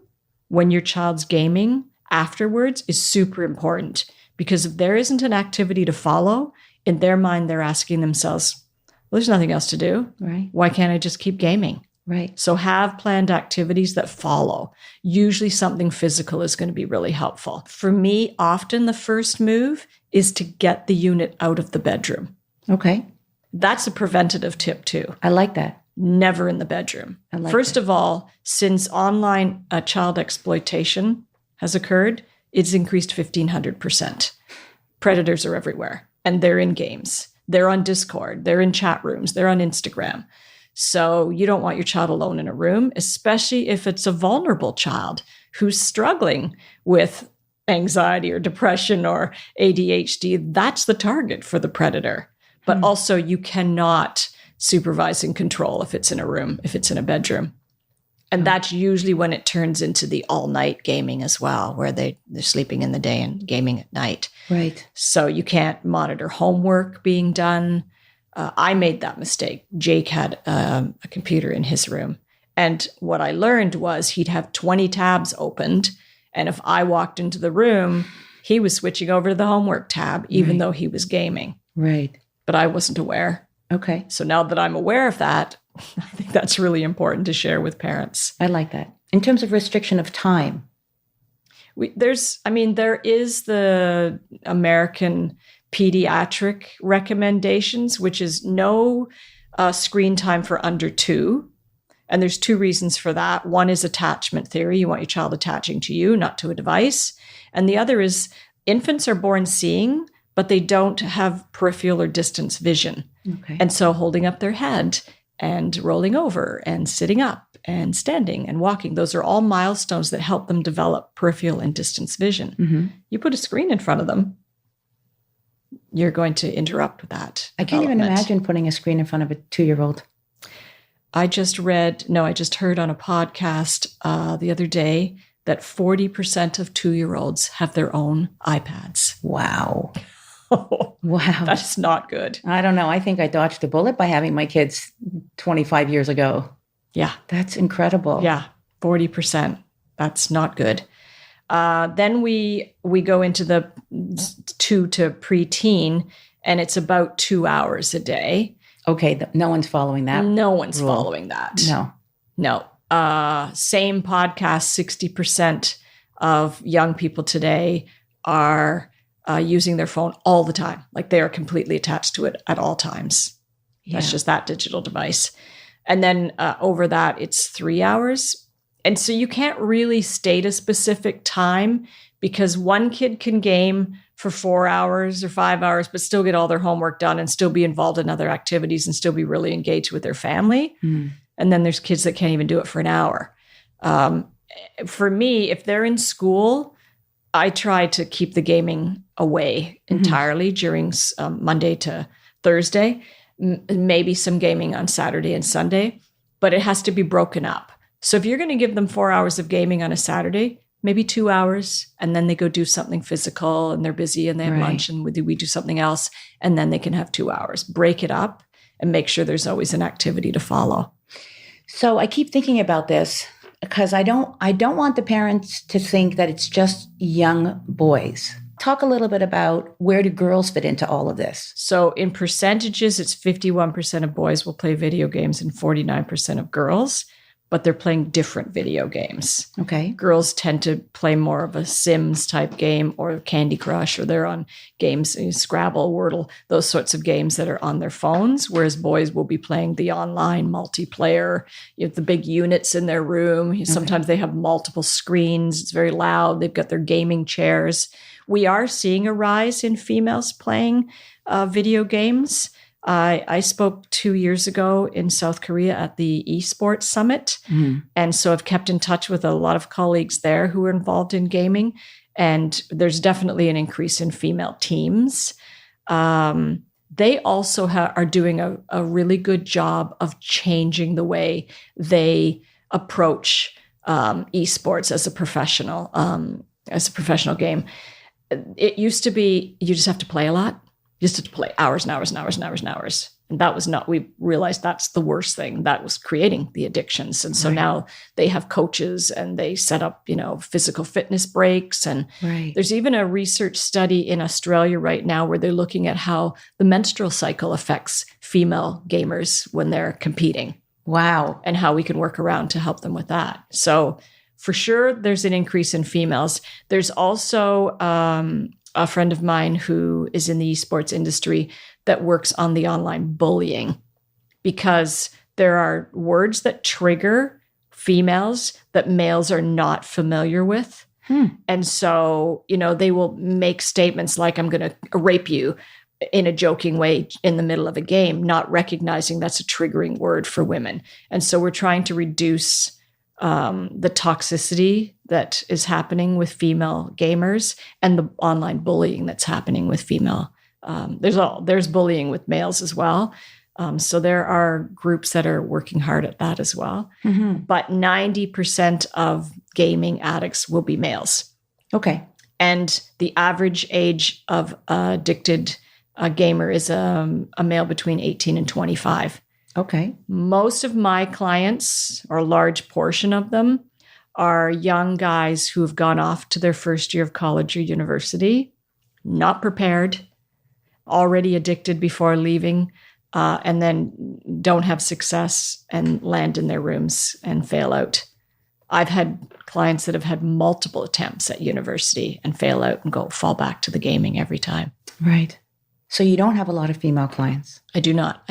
B: when your child's gaming afterwards is super important, because if there isn't an activity to follow, in their mind, they're asking themselves, well, there's nothing else to do.
A: Right.
B: Why can't I just keep gaming?
A: Right.
B: So have planned activities that follow. Usually something physical is going to be really helpful. For me, often the first move is to get the unit out of the bedroom.
A: Okay.
B: That's a preventative tip too.
A: I like that.
B: Never in the bedroom. First of all, since online child exploitation has occurred, it's increased 1,500%. Predators are everywhere, and they're in games. They're on Discord. They're in chat rooms. They're on Instagram. So you don't want your child alone in a room, especially if it's a vulnerable child who's struggling with anxiety or depression or ADHD. That's the target for the predator. But also you cannot supervise and control if it's in a room, if it's in a bedroom. And that's usually when it turns into the all-night gaming as well, where they're sleeping in the day and gaming at night.
A: Right.
B: So you can't monitor homework being done. I made that mistake. Jake had a computer in his room. And what I learned was he'd have 20 tabs opened. And if I walked into the room, he was switching over to the homework tab, even though he was gaming.
A: Right.
B: But I wasn't aware.
A: Okay.
B: So now that I'm aware of that, I think that's really important to share with parents.
A: I like that. In terms of restriction of time.
B: There is the American pediatric recommendations, which is no screen time for under 2. And there's 2 reasons for that. One is attachment theory. You want your child attaching to you, not to a device. And the other is infants are born seeing, but they don't have peripheral or distance vision.
A: Okay.
B: And so holding up their head and rolling over and sitting up and standing and walking, those are all milestones that help them develop peripheral and distance vision. Mm-hmm. You put a screen in front of them, you're going to interrupt with that.
A: I can't even imagine putting a screen in front of a 2-year-old.
B: I just heard on a podcast the other day that 40% of 2-year-olds have their own iPads.
A: Wow.
B: Wow. That's not good.
A: I don't know. I think I dodged a bullet by having my kids 25 years ago.
B: Yeah.
A: That's incredible.
B: Yeah. 40%. That's not good. Then we go into the 2 to preteen, and it's about 2 hours a day.
A: Okay. No one's following that.
B: No one's following that. No. Same podcast, 60% of young people today are using their phone all the time. Like they are completely attached to it at all times. Yeah. That's just that digital device. And then over that, it's 3 hours. And so you can't really state a specific time because one kid can game for 4 hours or 5 hours, but still get all their homework done and still be involved in other activities and still be really engaged with their family. And then there's kids that can't even do it for an hour. For me, if they're in school, I try to keep the gaming away entirely during Monday to Thursday, maybe some gaming on Saturday and Sunday, but it has to be broken up. So if you're going to give them 4 hours of gaming on a Saturday, maybe 2 hours, and then they go do something physical and they're busy and they have lunch and we do something else, and then they can have 2 hours. Break it up and make sure there's always an activity to follow.
A: So I keep thinking about this because I don't want the parents to think that it's just young boys. Talk a little bit about where do girls fit into all of this?
B: So in percentages, it's 51% of boys will play video games and 49% of girls, but they're playing different video games.
A: Okay.
B: Girls tend to play more of a Sims type game or Candy Crush, or they're on games, Scrabble, Wordle, those sorts of games that are on their phones, whereas boys will be playing the online multiplayer. You have the big units in their room. Sometimes they have multiple screens. It's very loud. They've got their gaming chairs. We are seeing a rise in females playing video games. I spoke 2 years ago in South Korea at the esports summit. And so I've kept in touch with a lot of colleagues there who are involved in gaming. And there's definitely an increase in female teams. They also are doing a really good job of changing the way they approach esports as a professional game. It used to be you just have to play a lot. You just have to play hours and hours and hours and hours and hours. And that was not, we realized that's the worst thing. That was creating the addictions. And so now they have coaches and they set up, physical fitness breaks. And there's even a research study in Australia right now where they're looking at how the menstrual cycle affects female gamers when they're competing.
A: Wow.
B: And how we can work around to help them with that. So for sure, there's an increase in females. There's also a friend of mine who is in the esports industry that works on the online bullying, because there are words that trigger females that males are not familiar with. And so, they will make statements like, I'm going to rape you in a joking way in the middle of a game, not recognizing that's a triggering word for women. And so we're trying to reduce the toxicity that is happening with female gamers and the online bullying that's happening with female. There's bullying with males as well. So there are groups that are working hard at that as well. But 90% of gaming addicts will be males.
A: Okay. And
B: the average age of addicted gamer is a male between 18 and 25.
A: Okay.
B: Most of my clients, or a large portion of them, are young guys who have gone off to their first year of college or university, not prepared, already addicted before leaving, and then don't have success and land in their rooms and fail out. I've had clients that have had multiple attempts at university and fail out and fall back to the gaming every time.
A: Right. So you don't have a lot of female clients?
B: I do not.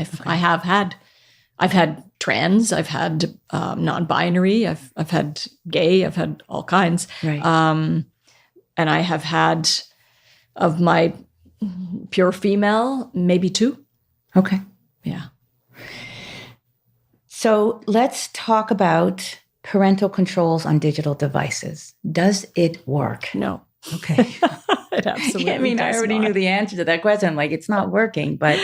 B: I've had trans, I've had non-binary, I've had gay, I've had all kinds.
A: Right.
B: And I have had, of my pure female, maybe 2.
A: Okay.
B: Yeah.
A: So let's talk about parental controls on digital devices. Does it work?
B: No.
A: Okay.
B: It absolutely
A: I already knew the answer to that question. I'm like, it's not working, but...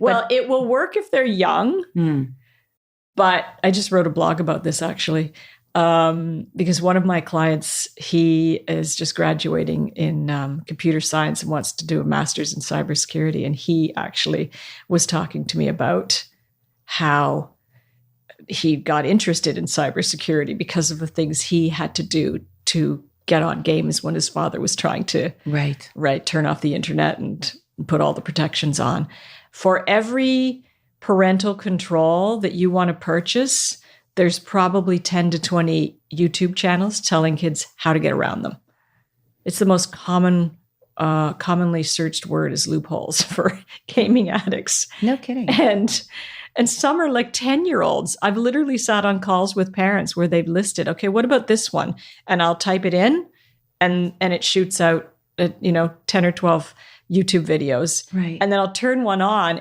B: Well, it will work if they're young, but I just wrote a blog about this actually, because one of my clients, he is just graduating in computer science and wants to do a master's in cybersecurity. And he actually was talking to me about how he got interested in cybersecurity because of the things he had to do to get on games when his father was trying to turn off the internet and put all the protections on. For every parental control that you want to purchase, there's probably 10 to 20 YouTube channels telling kids how to get around them. It's the most common commonly searched word is loopholes for gaming addicts.
A: No kidding.
B: And some are like 10-year-olds. I've literally sat on calls with parents where they've listed, okay, what about this one? And I'll type it in and it shoots out, 10 or 12 YouTube videos.
A: Right.
B: And then I'll turn one on.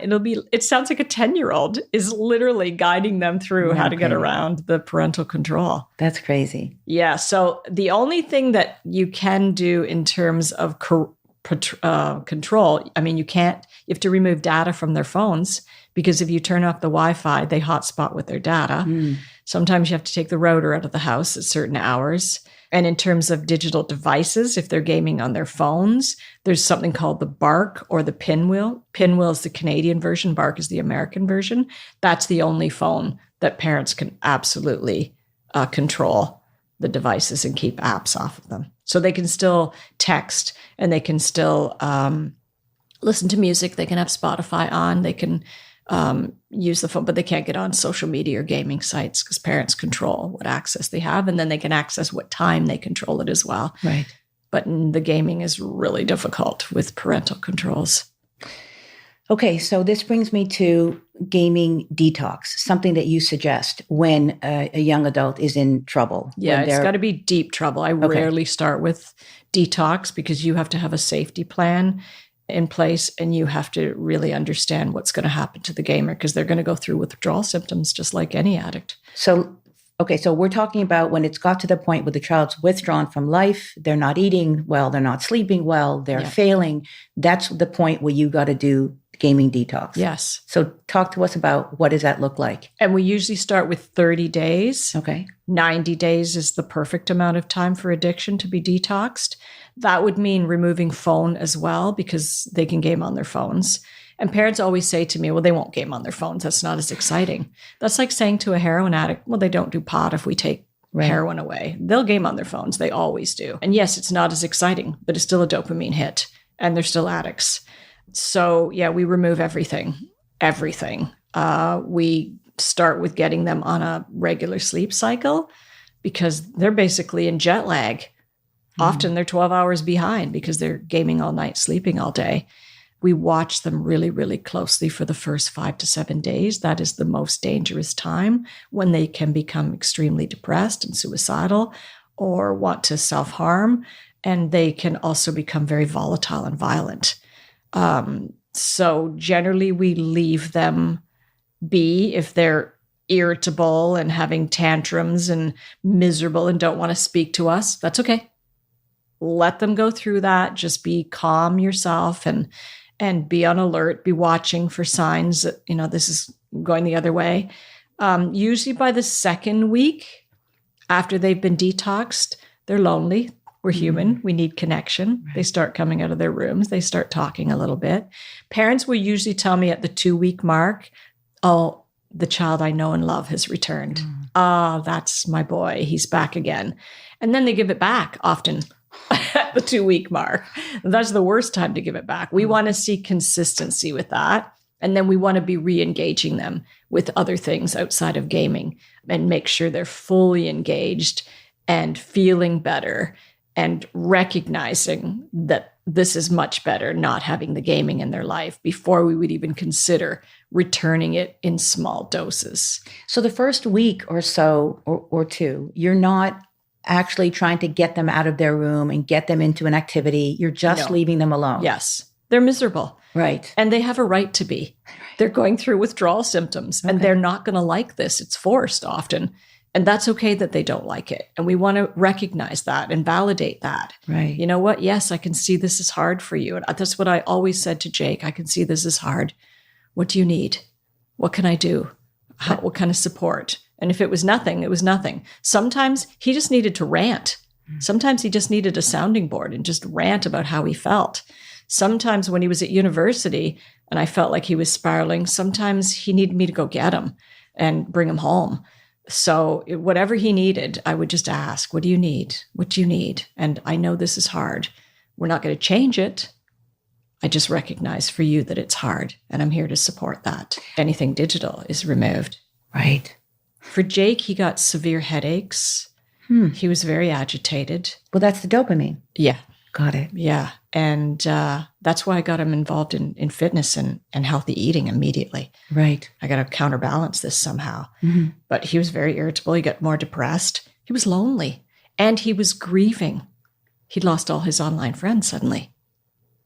B: It sounds like a 10-year-old is literally guiding them through how to get around the parental control.
A: That's crazy.
B: Yeah. So the only thing that you can do in terms of control, I mean, you have to remove data from their phones, because if you turn off the Wi-Fi, they hotspot with their data. Sometimes you have to take the router out of the house at certain hours. And in terms of digital devices, if they're gaming on their phones, there's something called the Bark or the Pinwheel. Pinwheel is the Canadian version. Bark is the American version. That's the only phone that parents can absolutely control the devices and keep apps off of them. So they can still text and they can still listen to music. They can have Spotify on. They can use the phone, but they can't get on social media or gaming sites because parents control what access they have. And then they can access what time they control it as well.
A: Right.
B: But the gaming is really difficult with parental controls.
A: Okay, so this brings me to gaming detox, something that you suggest when a young adult is in trouble.
B: Yeah, it's got to be deep trouble. I rarely start with detox because you have to have a safety plan in place and you have to really understand what's going to happen to the gamer because they're going to go through withdrawal symptoms just like any addict.
A: So we're talking about when it's got to the point where the child's withdrawn from life, they're not eating well, they're not sleeping well, they're failing. That's the point where you got to do gaming detox.
B: Yes.
A: So talk to us about what does that look like?
B: And we usually start with 30 days.
A: Okay.
B: 90 days is the perfect amount of time for addiction to be detoxed. That would mean removing phone as well because they can game on their phones. And parents always say to me, well, they won't game on their phones. That's not as exciting. That's like saying to a heroin addict, well, they don't do pot if we take heroin away. They'll game on their phones. They always do. And yes, it's not as exciting, but it's still a dopamine hit and they're still addicts. So yeah, we remove everything. We start with getting them on a regular sleep cycle because they're basically in jet lag. Often they're 12 hours behind because they're gaming all night, sleeping all day. We watch them really, really closely for the first 5 to 7 days. That is the most dangerous time when they can become extremely depressed and suicidal or want to self-harm. And they can also become very volatile and violent. So generally we leave them be if they're irritable and having tantrums and miserable and don't want to speak to us. That's okay. Let them go through that. Just be calm yourself and be on alert, be watching for signs that, this is going the other way. Usually by the second week after they've been detoxed, they're lonely. We're human. We need connection. Right. They start coming out of their rooms. They start talking a little bit. Parents will usually tell me at the 2-week mark, oh, the child I know and love has returned. That's my boy. He's back again. And then they give it back often at the 2-week mark. That's the worst time to give it back. We want to see consistency with that. And then we want to be re-engaging them with other things outside of gaming and make sure they're fully engaged and feeling better and recognizing that this is much better not having the gaming in their life before we would even consider returning it in small doses.
A: So the first week or so or two, you're not actually trying to get them out of their room and get them into an activity. You're just leaving them alone.
B: Yes. They're miserable.
A: Right.
B: And they have a right to be. They're going through withdrawal symptoms and they're not going to like this. It's forced often. And that's okay that they don't like it. And we want to recognize that and validate that.
A: Right.
B: You know what? Yes, I can see this is hard for you. And that's what I always said to Jake. I can see this is hard. What do you need? What can I do? What kind of support? And if it was nothing, it was nothing. Sometimes he just needed to rant. Sometimes he just needed a sounding board and just rant about how he felt. Sometimes when he was at university and I felt like he was spiraling, sometimes he needed me to go get him and bring him home. So whatever he needed, I would just ask, what do you need? What do you need? And I know this is hard. We're not going to change it. I just recognize for you that it's hard and I'm here to support that. Anything digital is removed.
A: Right.
B: For Jake, he got severe headaches. He was very agitated.
A: Well, that's the dopamine.
B: Yeah.
A: Got it.
B: Yeah. And that's why I got him involved in fitness and healthy eating immediately.
A: Right.
B: I got to counterbalance this somehow.
A: Mm-hmm.
B: But he was very irritable. He got more depressed. He was lonely. And he was grieving. He'd lost all his online friends suddenly.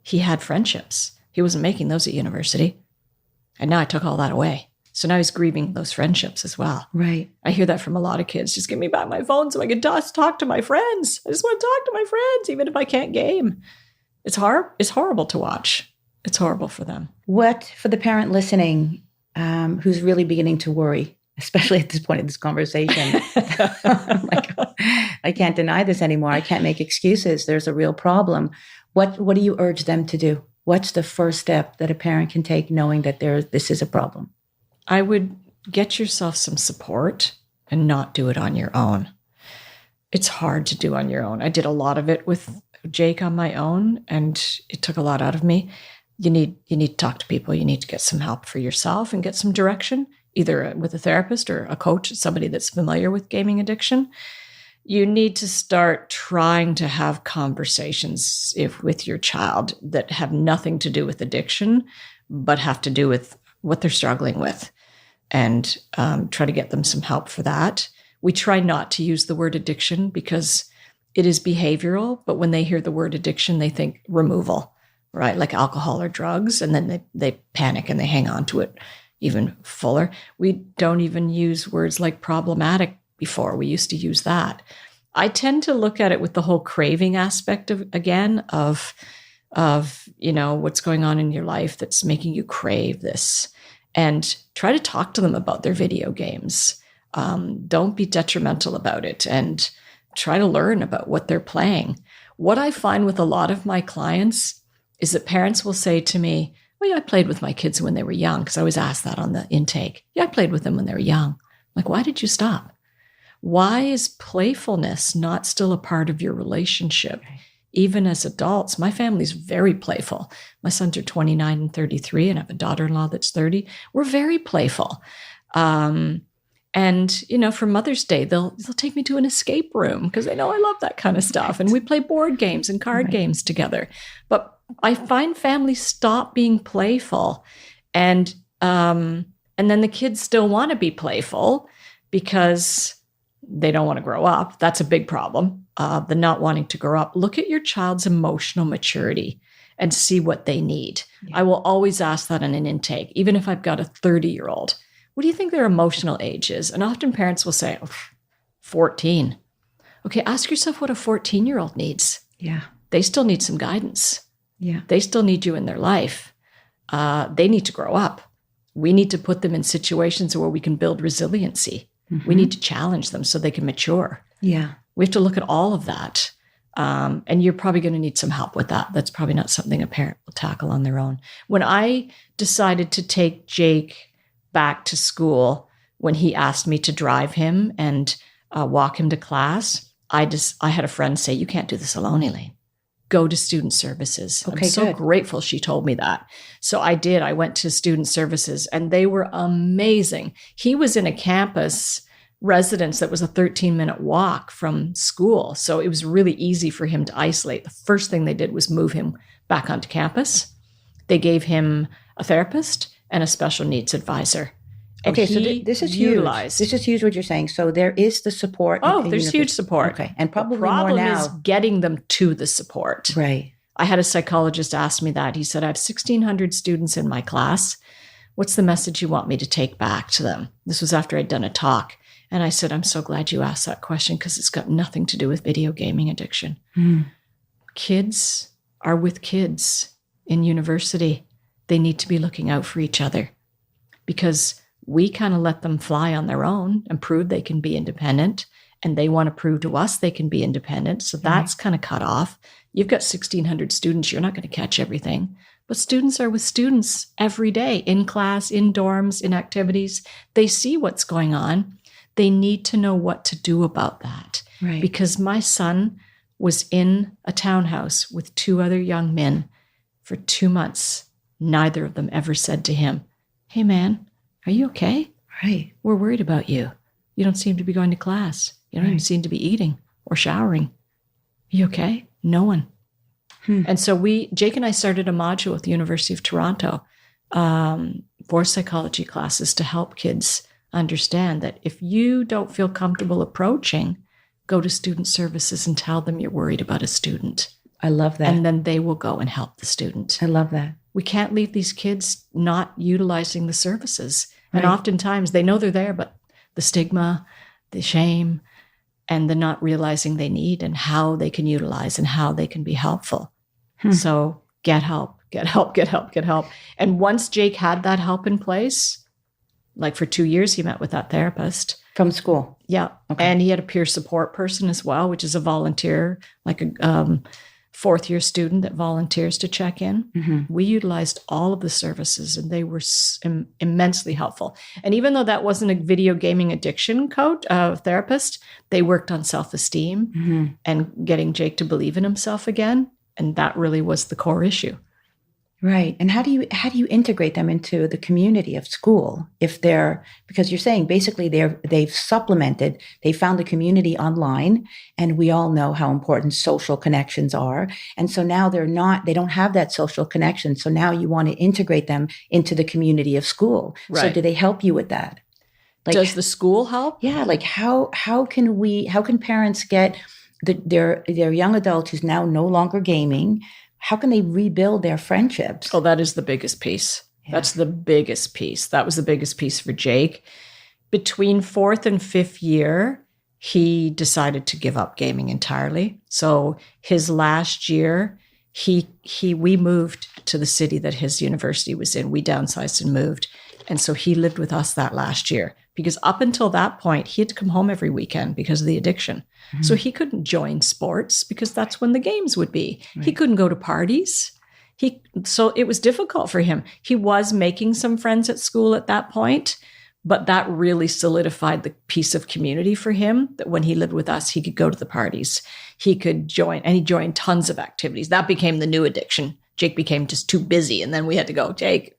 B: He had friendships. He wasn't making those at university. And now I took all that away. So now he's grieving those friendships as well.
A: Right.
B: I hear that from a lot of kids. Just give me back my phone so I can just talk to my friends. I just want to talk to my friends, even if I can't game. It's hard. It's horrible to watch. It's horrible for them.
A: What, for the parent listening, who's really beginning to worry, especially at this point in this conversation, like, I can't deny this anymore. I can't make excuses. There's a real problem. What do you urge them to do? What's the first step that a parent can take knowing that this is a problem?
B: I would get yourself some support and not do it on your own. It's hard to do on your own. I did a lot of it with Jake on my own, and it took a lot out of me. You need to talk to people. You need to get some help for yourself and get some direction, either with a therapist or a coach, somebody that's familiar with gaming addiction. You need to start trying to have conversations with your child that have nothing to do with addiction, but have to do with what they're struggling with, and try to get them some help for that. We try not to use the word addiction because it is behavioral, but when they hear the word addiction, they think removal, right? Like alcohol or drugs, and then they panic and they hang on to it even fuller. We don't even use words like problematic before. We used to use that. I tend to look at it with the whole craving aspect of what's going on in your life that's making you crave this, and try to talk to them about their video games. Don't be detrimental about it, and try to learn about what they're playing. What I find with a lot of my clients is that parents will say to me, well, yeah, I played with my kids when they were young, because I always ask that on the intake. Yeah, I played with them when they were young. I'm like, why did you stop? Why is playfulness not still a part of your relationship? Even as adults, my family's very playful. My sons are 29 and 33, and I have a daughter-in-law that's 30. We're very playful. And, for Mother's Day, they'll take me to an escape room because they know I love that kind of stuff. And we play board games and card games together. But I find families stop being playful. And then the kids still want to be playful because they don't want to grow up. That's a big problem, the not wanting to grow up. Look at your child's emotional maturity and see what they need. Yeah. I will always ask that in an intake, even if I've got a 30-year-old. What do you think their emotional age is? And often parents will say, 14. Okay, ask yourself what a 14-year-old needs.
A: Yeah.
B: They still need some guidance.
A: Yeah.
B: They still need you in their life. They need to grow up. We need to put them in situations where we can build resiliency. Mm-hmm. We need to challenge them so they can mature.
A: Yeah.
B: We have to look at all of that. And you're probably going to need some help with that. That's probably not something a parent will tackle on their own. When I decided to take Jake back to school, when he asked me to drive him and walk him to class, I had a friend say, you can't do this alone, Elaine. Go to student services.
A: Okay,
B: I'm so
A: good.
B: grateful she told me that. So I did. I went to student services and they were amazing. He was in a campus residence that was a 13-minute walk from school. So it was really easy for him to isolate. The first thing they did was move him back onto campus. They gave him a therapist and a special needs advisor. And
A: okay, so this is huge. This is huge what you're saying. So there is the support.
B: Oh, there's huge support.
A: Okay, and probably
B: the problem
A: more now.
B: is getting them to the support.
A: Right.
B: I had a psychologist ask me that. He said, I have 1,600 students in my class. What's the message you want me to take back to them? This was after I'd done a talk. And I said, I'm so glad you asked that question because it's got nothing to do with video gaming addiction. Mm. Kids are with kids in university. They need to be looking out for each other because we kind of let them fly on their own and prove they can be independent. And they want to prove to us they can be independent. So that's kind of cut off. You've got 1,600 students. You're not going to catch everything. But students are with students every day, in class, in dorms, in activities. They see what's going on. They need to know what to do about that.
A: Right.
B: Because my son was in a townhouse with 2 other young men for 2 months. Neither of them ever said to him, hey, man, are you okay?
A: Right.
B: We're worried about you. You don't seem to be going to class. You don't even seem to be eating or showering. Are you okay? No one. And so Jake and I started a module at the University of Toronto for psychology classes to help kids understand that if you don't feel comfortable approaching, go to student services and tell them you're worried about a student.
A: I love that.
B: And then they will go and help the student.
A: I love that.
B: We can't leave these kids not utilizing the services.
A: Right.
B: And oftentimes they know they're there, but the stigma, the shame, and the not realizing they need and how they can utilize and how they can be helpful. So get help, get help, get help, get help. And once Jake had that help in place, like for 2 years, he met with that therapist.
A: From school?
B: Yeah.
A: Okay.
B: And he had a peer support person as well, which is a volunteer, like a fourth-year student that volunteers to check in.
A: Mm-hmm.
B: We utilized all of the services, and they were immensely helpful. And even though that wasn't a video gaming addiction coach, therapist, they worked on self-esteem and getting Jake to believe in himself again. And that really was the core issue.
A: Right. And how do you integrate them into the community of school because you're saying basically they've supplemented, they found the community online, and we all know how important social connections are. And so now they don't have that social connection. So now you want to integrate them into the community of school.
B: Right.
A: So do they help you with that? Like,
B: does the school help?
A: Yeah. Like how can parents get their young adult who's now no longer gaming, how can they rebuild their friendships?
B: Oh, that is the biggest piece. Yeah. That's the biggest piece. That was the biggest piece for Jake. Between 4th and 5th year, he decided to give up gaming entirely. So his last year, we moved to the city that his university was in. We downsized and moved. And so he lived with us that last year, because up until that point, he had to come home every weekend because of the addiction. Mm-hmm. So he couldn't join sports because that's when the games would be. Right. He couldn't go to parties. So it was difficult for him. He was making some friends at school at that point, but that really solidified the piece of community for him, that when he lived with us, he could go to the parties. He could join, and he joined tons of activities. That became the new addiction. Jake became just too busy. And then we had to go, Jake.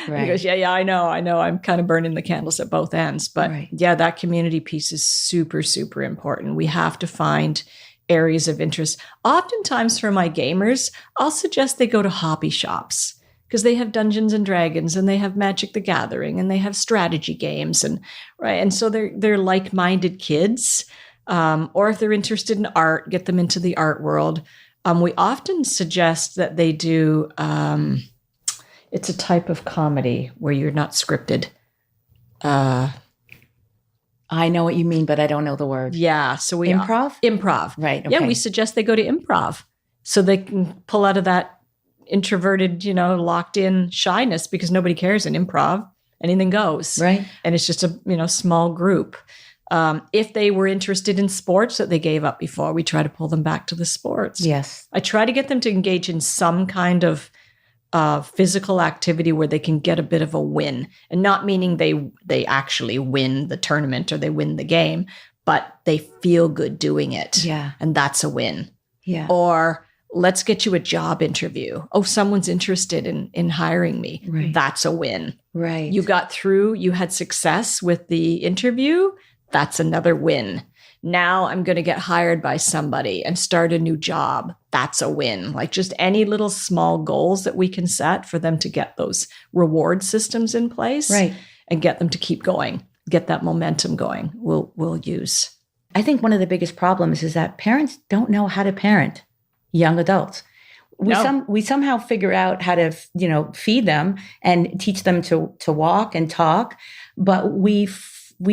B: Right. He goes, yeah, I know. I'm kind of burning the candles at both ends. But yeah, that community piece is super, super important. We have to find areas of interest. Oftentimes for my gamers, I'll suggest they go to hobby shops, because they have Dungeons and Dragons, and they have Magic the Gathering, and they have strategy games. And so they're like-minded kids. Or if they're interested in art, get them into the art world. We often suggest that they do, it's a type of comedy where you're not scripted.
A: I know what you mean, but I don't know the word.
B: Yeah. So
A: Improv?
B: Improv.
A: Right. Okay.
B: Yeah, we suggest they go to improv so they can pull out of that introverted, locked in shyness, because nobody cares in improv. Anything goes.
A: Right.
B: And it's just a, small group. If they were interested in sports that they gave up before, we try to pull them back to the sports.
A: Yes.
B: I try to get them to engage in some kind of physical activity where they can get a bit of a win, and not meaning they actually win the tournament or they win the game, but they feel good doing it.
A: Yeah. And
B: that's a win.
A: Yeah.
B: Or let's get you a job interview. Oh, someone's interested in hiring me.
A: Right.
B: That's a win.
A: Right.
B: You got through, you had success with the interview. That's another win. Now I'm going to get hired by somebody and start a new job. That's a win. Like just any little small goals that we can set for them to get those reward systems in place,
A: right,
B: and get them to keep going, get that momentum going. We'll use.
A: I think one of the biggest problems is that parents don't know how to parent young adults. We somehow figure out how to, feed them and teach them to walk and talk, but we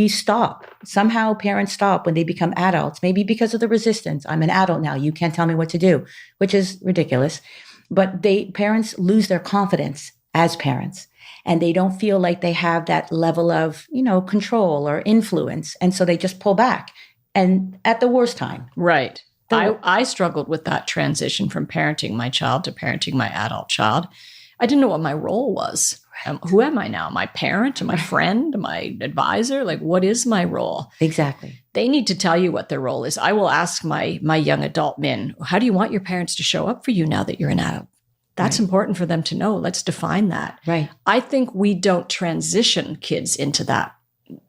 A: stop. Somehow parents stop when they become adults, maybe because of the resistance. I'm an adult now. You can't tell me what to do, which is ridiculous. But parents lose their confidence as parents, and they don't feel like they have that level of, control or influence. And so they just pull back, and at the worst time.
B: Right. I struggled with that transition from parenting my child to parenting my adult child. I didn't know what my role was. Who am I now? My parent? My friend? My advisor? Like, what is my role?
A: Exactly.
B: They need to tell you what their role is. I will ask my young adult men, how do you want your parents to show up for you now that you're an adult? That's right. Important for them to know. Let's define that.
A: Right.
B: I think we don't transition kids into that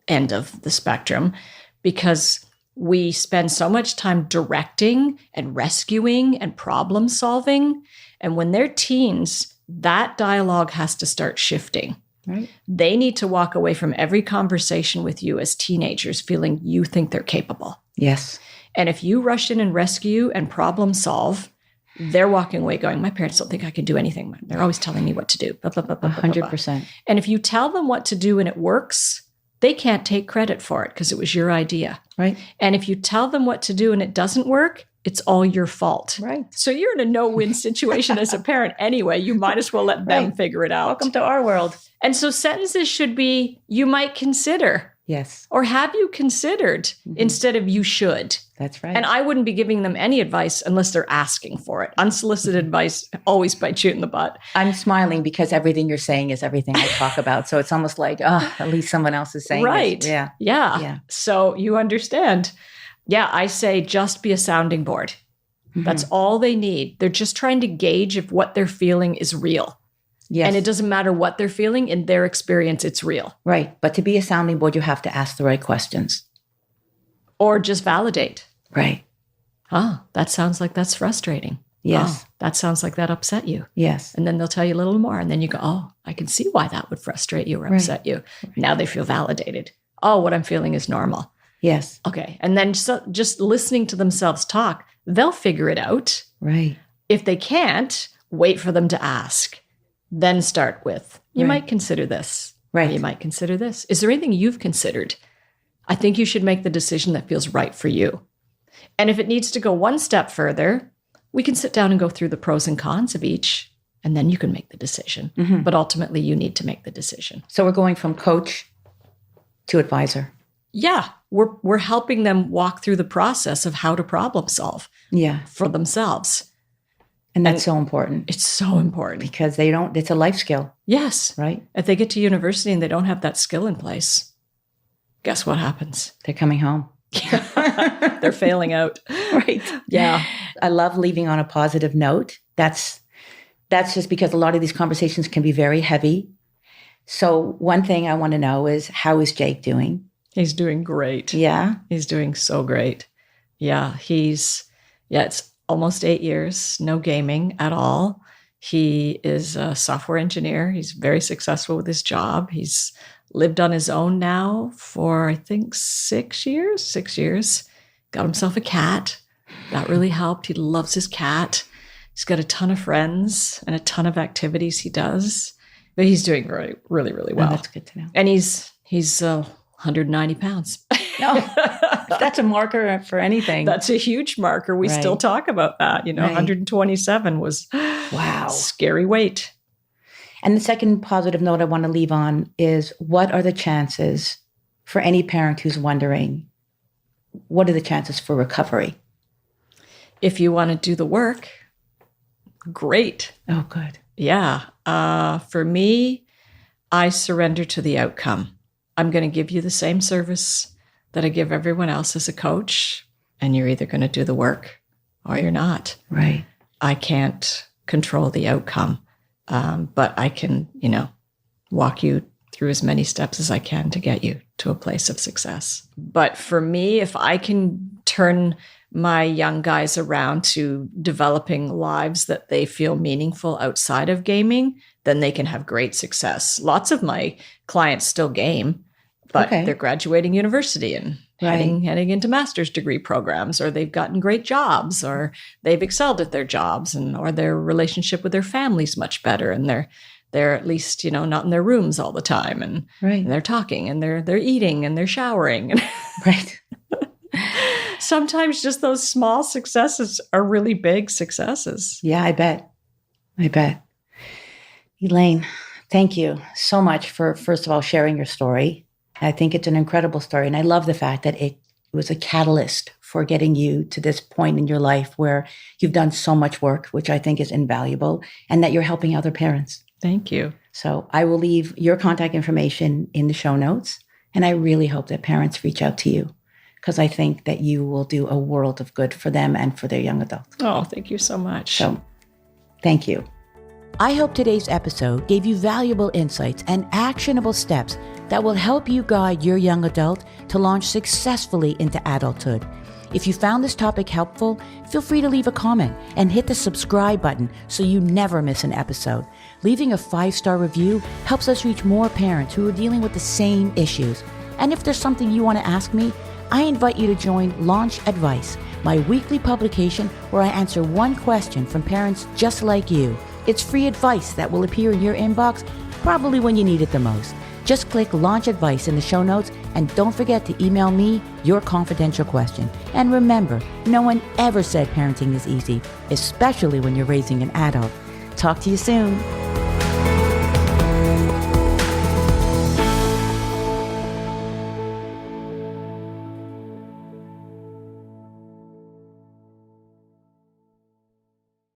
B: end of the spectrum, because we spend so much time directing and rescuing and problem solving. And when they're teens, that dialogue has to start shifting.
A: Right.
B: They need to walk away from every conversation with you as teenagers feeling you think they're capable.
A: Yes.
B: And if you rush in and rescue and problem solve, they're walking away going, my parents don't think I can do anything. They're always telling me what to do.
A: 100%.
B: And if you tell them what to do and it works, they can't take credit for it because it was your idea.
A: Right.
B: And if you tell them what to do and it doesn't work, it's all your fault.
A: Right.
B: So you're in a no-win situation as a parent anyway. You might as well let them figure it out.
A: Welcome to our world.
B: And so sentences should be, you might consider.
A: Yes.
B: Or have you considered instead of you should.
A: That's right.
B: And I wouldn't be giving them any advice unless they're asking for it. Unsolicited advice always bites you in the butt.
A: I'm smiling because everything you're saying is everything I talk about. So it's almost like, at least someone else is saying
B: right.
A: this.
B: Yeah. So you understand. Yeah, I say just be a sounding board. That's all they need. They're just trying to gauge if what they're feeling is real.
A: Yes.
B: And it doesn't matter what they're feeling. In their experience, it's real.
A: Right. But to be a sounding board, you have to ask the right questions.
B: Or just validate.
A: Right.
B: That sounds like that's frustrating.
A: Yes.
B: That sounds like that upset you.
A: Yes.
B: And then they'll tell you a little more. And then you go, I can see why that would frustrate you or upset you. Right. Now they feel validated. What I'm feeling is normal.
A: Yes.
B: Okay. And then just listening to themselves talk, they'll figure it out.
A: Right.
B: If they can't, wait for them to ask. Then start with, you might consider this.
A: Right.
B: You might consider this. Is there anything you've considered? I think you should make the decision that feels right for you. And if it needs to go one step further, we can sit down and go through the pros and cons of each, and then you can make the decision. But ultimately, you need to make the decision.
A: So we're going from coach to advisor.
B: Yeah. We're helping them walk through the process of how to problem solve for themselves.
A: And that's so important.
B: It's so important.
A: Because it's a life skill.
B: Yes.
A: Right?
B: If they get to university and they don't have that skill in place, guess what happens?
A: They're coming home.
B: They're failing out.
A: Right.
B: Yeah.
A: I love leaving on a positive note. That's just because a lot of these conversations can be very heavy. So one thing I want to know is, how is Jake doing?
B: He's doing great.
A: Yeah.
B: He's doing so great. Yeah. It's almost 8 years, no gaming at all. He is a software engineer. He's very successful with his job. He's lived on his own now for, I think, 6 years. 6 years. Got himself a cat. That really helped. He loves his cat. He's got a ton of friends and a ton of activities he does. But he's doing really, really, really well.
A: Oh, that's good to know.
B: And he's 190 pounds.
A: No, that's a marker for anything.
B: That's a huge marker. We still talk about that. 127 was scary weight.
A: And the second positive note I want to leave on is, what are the chances for any parent who's wondering, what are the chances for recovery?
B: If you want to do the work, great.
A: Oh, good.
B: Yeah. For me, I surrender to the outcome. I'm going to give you the same service that I give everyone else as a coach, and you're either going to do the work or you're not.
A: Right.
B: I can't control the outcome, but I can, walk you through as many steps as I can to get you to a place of success. But for me, if I can turn my young guys around to developing lives that they feel meaningful outside of gaming, then they can have great success. Lots of my clients still game, but they're graduating university and heading into master's degree programs, or they've gotten great jobs, or they've excelled at their jobs, or their relationship with their family's much better, and they're at least, not in their rooms all the time, and they're talking, and they're eating, and they're showering.
A: Right.
B: Sometimes just those small successes are really big successes.
A: Yeah, I bet. Elaine, thank you so much for, first of all, sharing your story. I think it's an incredible story. And I love the fact that it was a catalyst for getting you to this point in your life where you've done so much work, which I think is invaluable, and that you're helping other parents.
B: Thank you.
A: So I will leave your contact information in the show notes. And I really hope that parents reach out to you, because I think that you will do a world of good for them and for their young adults.
B: Oh, thank you so much.
A: So thank you. I hope today's episode gave you valuable insights and actionable steps that will help you guide your young adult to launch successfully into adulthood. If you found this topic helpful, feel free to leave a comment and hit the subscribe button so you never miss an episode. Leaving a 5-star review helps us reach more parents who are dealing with the same issues. And if there's something you want to ask me, I invite you to join Launch Advice, my weekly publication where I answer one question from parents just like you. It's free advice that will appear in your inbox probably when you need it the most. Just click Launch Advice in the show notes and don't forget to email me your confidential question. And remember, no one ever said parenting is easy, especially when you're raising an adult. Talk to you soon.